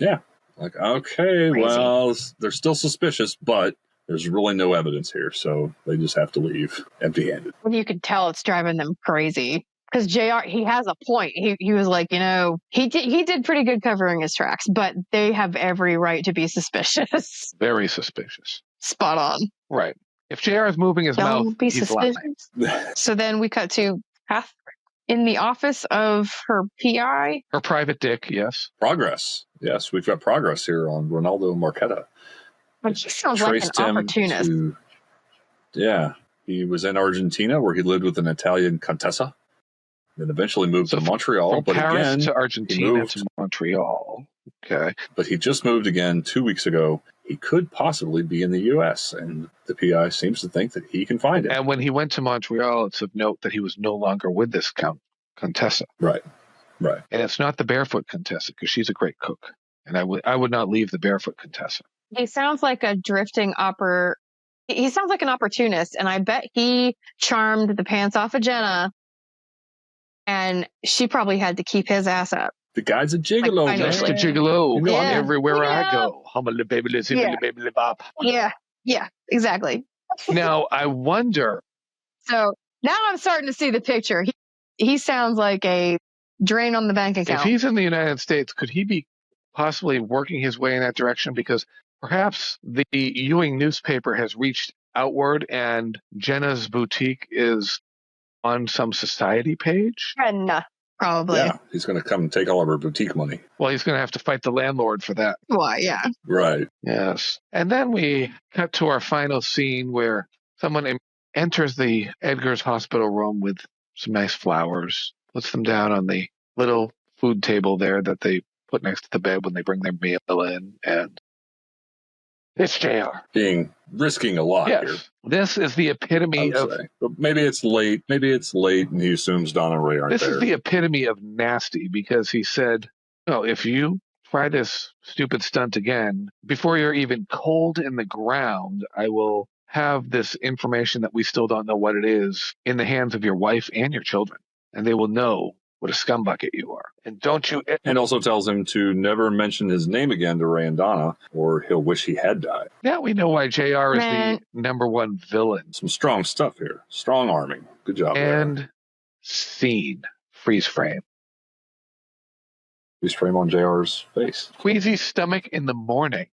Speaker 4: like, okay, crazy. Well, they're still suspicious, but there's really no evidence here, so they just have to leave empty-handed.
Speaker 5: You can tell it's driving them crazy. Because JR, he has a point. He was like, he did pretty good covering his tracks, but they have every right to be suspicious.
Speaker 3: Very suspicious.
Speaker 5: Spot on.
Speaker 3: Right. If JR is moving his mouth, he's lying.
Speaker 5: So then we cut to Catherine in the office of her PI.
Speaker 3: Her private dick, yes.
Speaker 4: Progress. Yes, we've got progress here on Ronaldo Marquetta.
Speaker 5: But he sounds like an opportunist.
Speaker 4: He was in Argentina where he lived with an Italian contessa. Then eventually moved to Montreal.
Speaker 3: From Paris to Argentina to Montreal. Okay.
Speaker 4: But he just moved again 2 weeks ago. He could possibly be in the U.S., and the PI seems to think that he can find it.
Speaker 3: And when he went to Montreal, it's of note that he was no longer with this Contessa.
Speaker 4: Right.
Speaker 3: And it's not the barefoot Contessa, because she's a great cook. And I would not leave the barefoot Contessa.
Speaker 5: He sounds like a he sounds like an opportunist, and I bet he charmed the pants off of Jenna, and she probably had to keep his ass up.
Speaker 4: The guy's a gigolo,
Speaker 3: man. Just a gigolo. Everywhere I go.
Speaker 5: Yeah, exactly.
Speaker 3: Now, I wonder.
Speaker 5: So now I'm starting to see the picture. He sounds like a drain on the bank account.
Speaker 3: If he's in the United States, could he be possibly working his way in that direction? Because perhaps the Ewing newspaper has reached outward and Jenna's boutique is on some society page.
Speaker 5: Probably.
Speaker 4: Yeah, he's going to come and take all of her boutique money.
Speaker 3: Well, he's going to have to fight the landlord for that.
Speaker 5: Why, yeah.
Speaker 4: Right.
Speaker 3: Yes. And then we cut to our final scene where someone enters the Edgar's hospital room with some nice flowers, puts them down on the little food table there that they put next to the bed when they bring their meal in, and it's JR.
Speaker 4: Risking a lot here.
Speaker 3: This is the epitome of...
Speaker 4: But maybe it's late, and he assumes Don and Ray aren't there.
Speaker 3: This is the epitome of nasty, because he said, if you try this stupid stunt again, before you're even cold in the ground, I will have this information that we still don't know what it is in the hands of your wife and your children, and they will know what a scumbucket you are. And don't you...
Speaker 4: And also tells him to never mention his name again to Ray and Donna, or he'll wish he had died.
Speaker 3: Now we know why JR is the number one villain.
Speaker 4: Some strong stuff here. Strong arming. Good job.
Speaker 3: And scene. Freeze frame.
Speaker 4: Freeze frame on JR's face.
Speaker 3: Queasy stomach in the morning.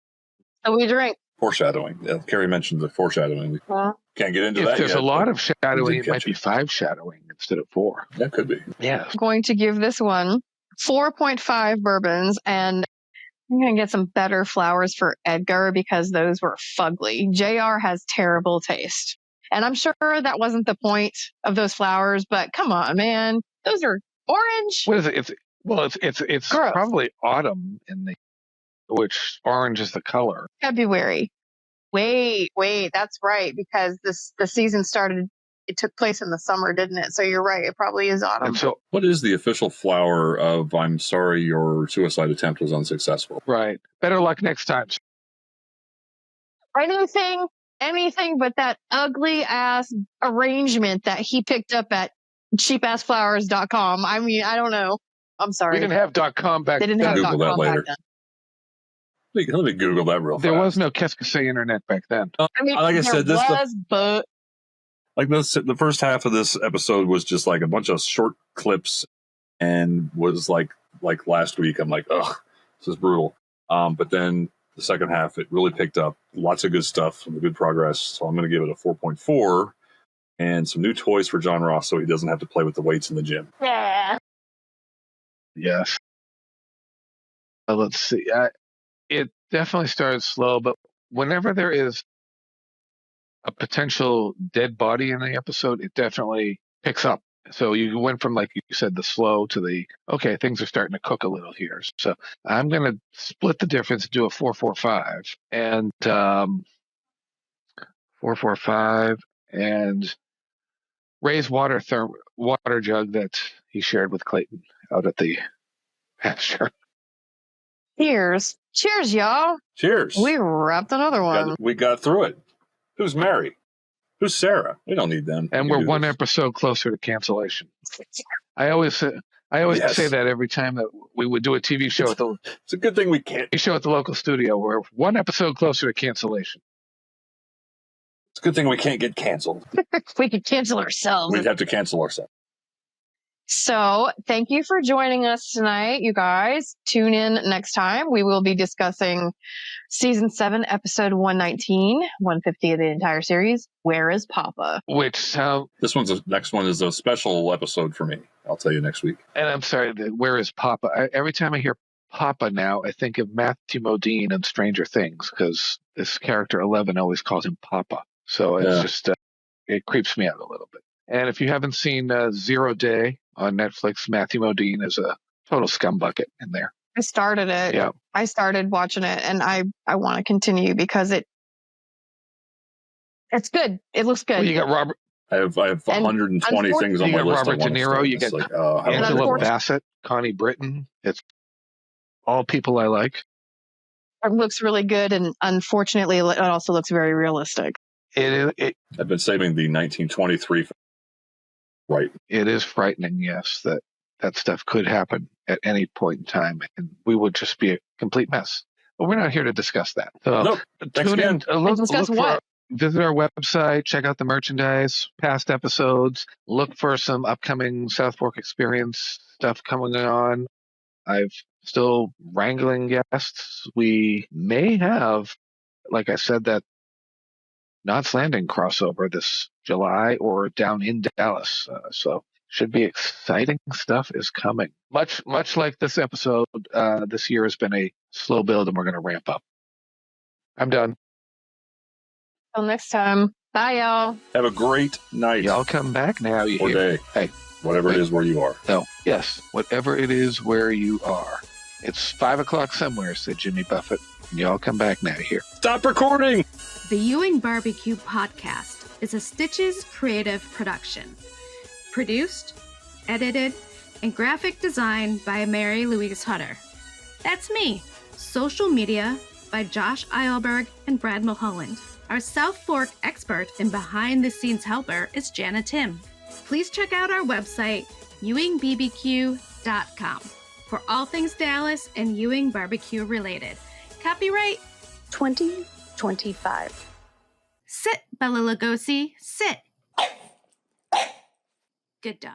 Speaker 5: So we drink.
Speaker 4: Foreshadowing. Yeah, Carrie mentioned the foreshadowing. Can't get into that
Speaker 3: If there's
Speaker 4: yet,
Speaker 3: a lot of shadowing, it might be 5 shadowing instead of 4.
Speaker 4: That could be.
Speaker 3: Yeah.
Speaker 5: I'm going to give this one 4.5 bourbons, and I'm going to get some better flowers for Edgar because those were fugly. JR has terrible taste. And I'm sure that wasn't the point of those flowers, but come on, man. Those are orange.
Speaker 3: What is it? It's probably autumn which orange is the color.
Speaker 5: February. Wait, that's right, because the season started, it took place in the summer, didn't it? So you're right, it probably is autumn.
Speaker 3: And so,
Speaker 4: what is the official flower of I'm sorry your suicide attempt was unsuccessful?
Speaker 3: Right. Better luck next time.
Speaker 5: Anything but that ugly ass arrangement that he picked up at cheapassflowers.com. I mean, I don't know. I'm sorry.
Speaker 3: We didn't have .com back then.
Speaker 5: They didn't have
Speaker 4: Google
Speaker 5: .com
Speaker 4: that later.
Speaker 5: back then.
Speaker 4: Let me Google that real fast.
Speaker 3: There was no Qu'est-ce que c'est internet back then.
Speaker 5: I mean,
Speaker 4: like I said,
Speaker 5: but
Speaker 4: the first half of this episode was just like a bunch of short clips, and was like last week. I'm like, ugh, this is brutal. But then the second half, it really picked up. Lots of good stuff, some good progress. So I'm going to give it a 4.4 and some new toys for John Ross so he doesn't have to play with the weights in the gym.
Speaker 5: Yeah.
Speaker 3: Yes. Let's see. It definitely started slow, but whenever there is a potential dead body in the episode, it definitely picks up. So you went from, like you said, the slow to the, okay, things are starting to cook a little here. So I'm going to split the difference, do a 4.45 and 4.45 and Ray's water jug that he shared with Clayton out at the pasture.
Speaker 5: Cheers. Cheers, y'all.
Speaker 4: Cheers.
Speaker 5: We wrapped another one.
Speaker 4: We got through it. Who's Mary? Who's Sarah? We don't need them.
Speaker 3: And we're one episode closer to cancellation. I always say that every time that we would do a TV show
Speaker 4: it's a good thing we can't.
Speaker 3: Show at the local studio. We're one episode closer to cancellation.
Speaker 4: It's a good thing we can't get canceled.
Speaker 5: We could cancel ourselves.
Speaker 4: We'd have to cancel ourselves.
Speaker 5: So thank you for joining us tonight, you guys. Tune in next time. We will be discussing season 7, episode 119, 150 of the entire series. Where is Papa?
Speaker 4: Next one is a special episode for me. I'll tell you next week.
Speaker 3: And I'm sorry, where is Papa? Every time I hear Papa now, I think of Matthew Modine and Stranger Things, because this character 11 always calls him Papa. So it's just, it creeps me out a little bit. And if you haven't seen 0 Day on Netflix, Matthew Modine is a total scumbucket in there.
Speaker 5: I started it.
Speaker 3: Yeah.
Speaker 5: I started watching it, and I want to continue because it's good. It looks good.
Speaker 3: Well, you got Robert.
Speaker 4: I have 120 things on my list.
Speaker 3: Robert De Niro. You got Angela Bassett, Connie Britton. It's all people I like.
Speaker 5: It looks really good, and unfortunately, it also looks very realistic.
Speaker 3: I've
Speaker 4: been saving the 1923. Right.
Speaker 3: It is frightening, yes, that stuff could happen at any point in time, and we would just be a complete mess. But we're not here to discuss that. So tune in. Visit our website, check out the merchandise, past episodes, look for some upcoming South Fork Experience stuff coming on. I've still wrangling guests. We may have, like I said, that Knots Landing crossover this July or down in Dallas. So should be exciting stuff is coming. Much like this episode, this year has been a slow build and we're going to ramp up. I'm done.
Speaker 5: Till next time. Bye, y'all.
Speaker 4: Have a great night.
Speaker 3: Y'all come back now.
Speaker 4: Or day.
Speaker 3: Hey.
Speaker 4: Whatever it is where you are.
Speaker 3: No. Yes. Whatever it is where you are. It's 5 o'clock somewhere, said Jimmy Buffett. And y'all come back now here.
Speaker 4: Stop recording!
Speaker 1: The Ewing Barbecue Podcast is a Stitches creative production. Produced, edited, and graphic designed by Mary Louise Hutter. That's me. Social media by Josh Eilberg and Brad Mulholland. Our South Fork expert and behind-the-scenes helper is Jana Tim. Please check out our website, ewingbbq.com, for all things Dallas and Ewing barbecue related. Copyright 2025. Sit, Bela Lugosi, sit. Good dog.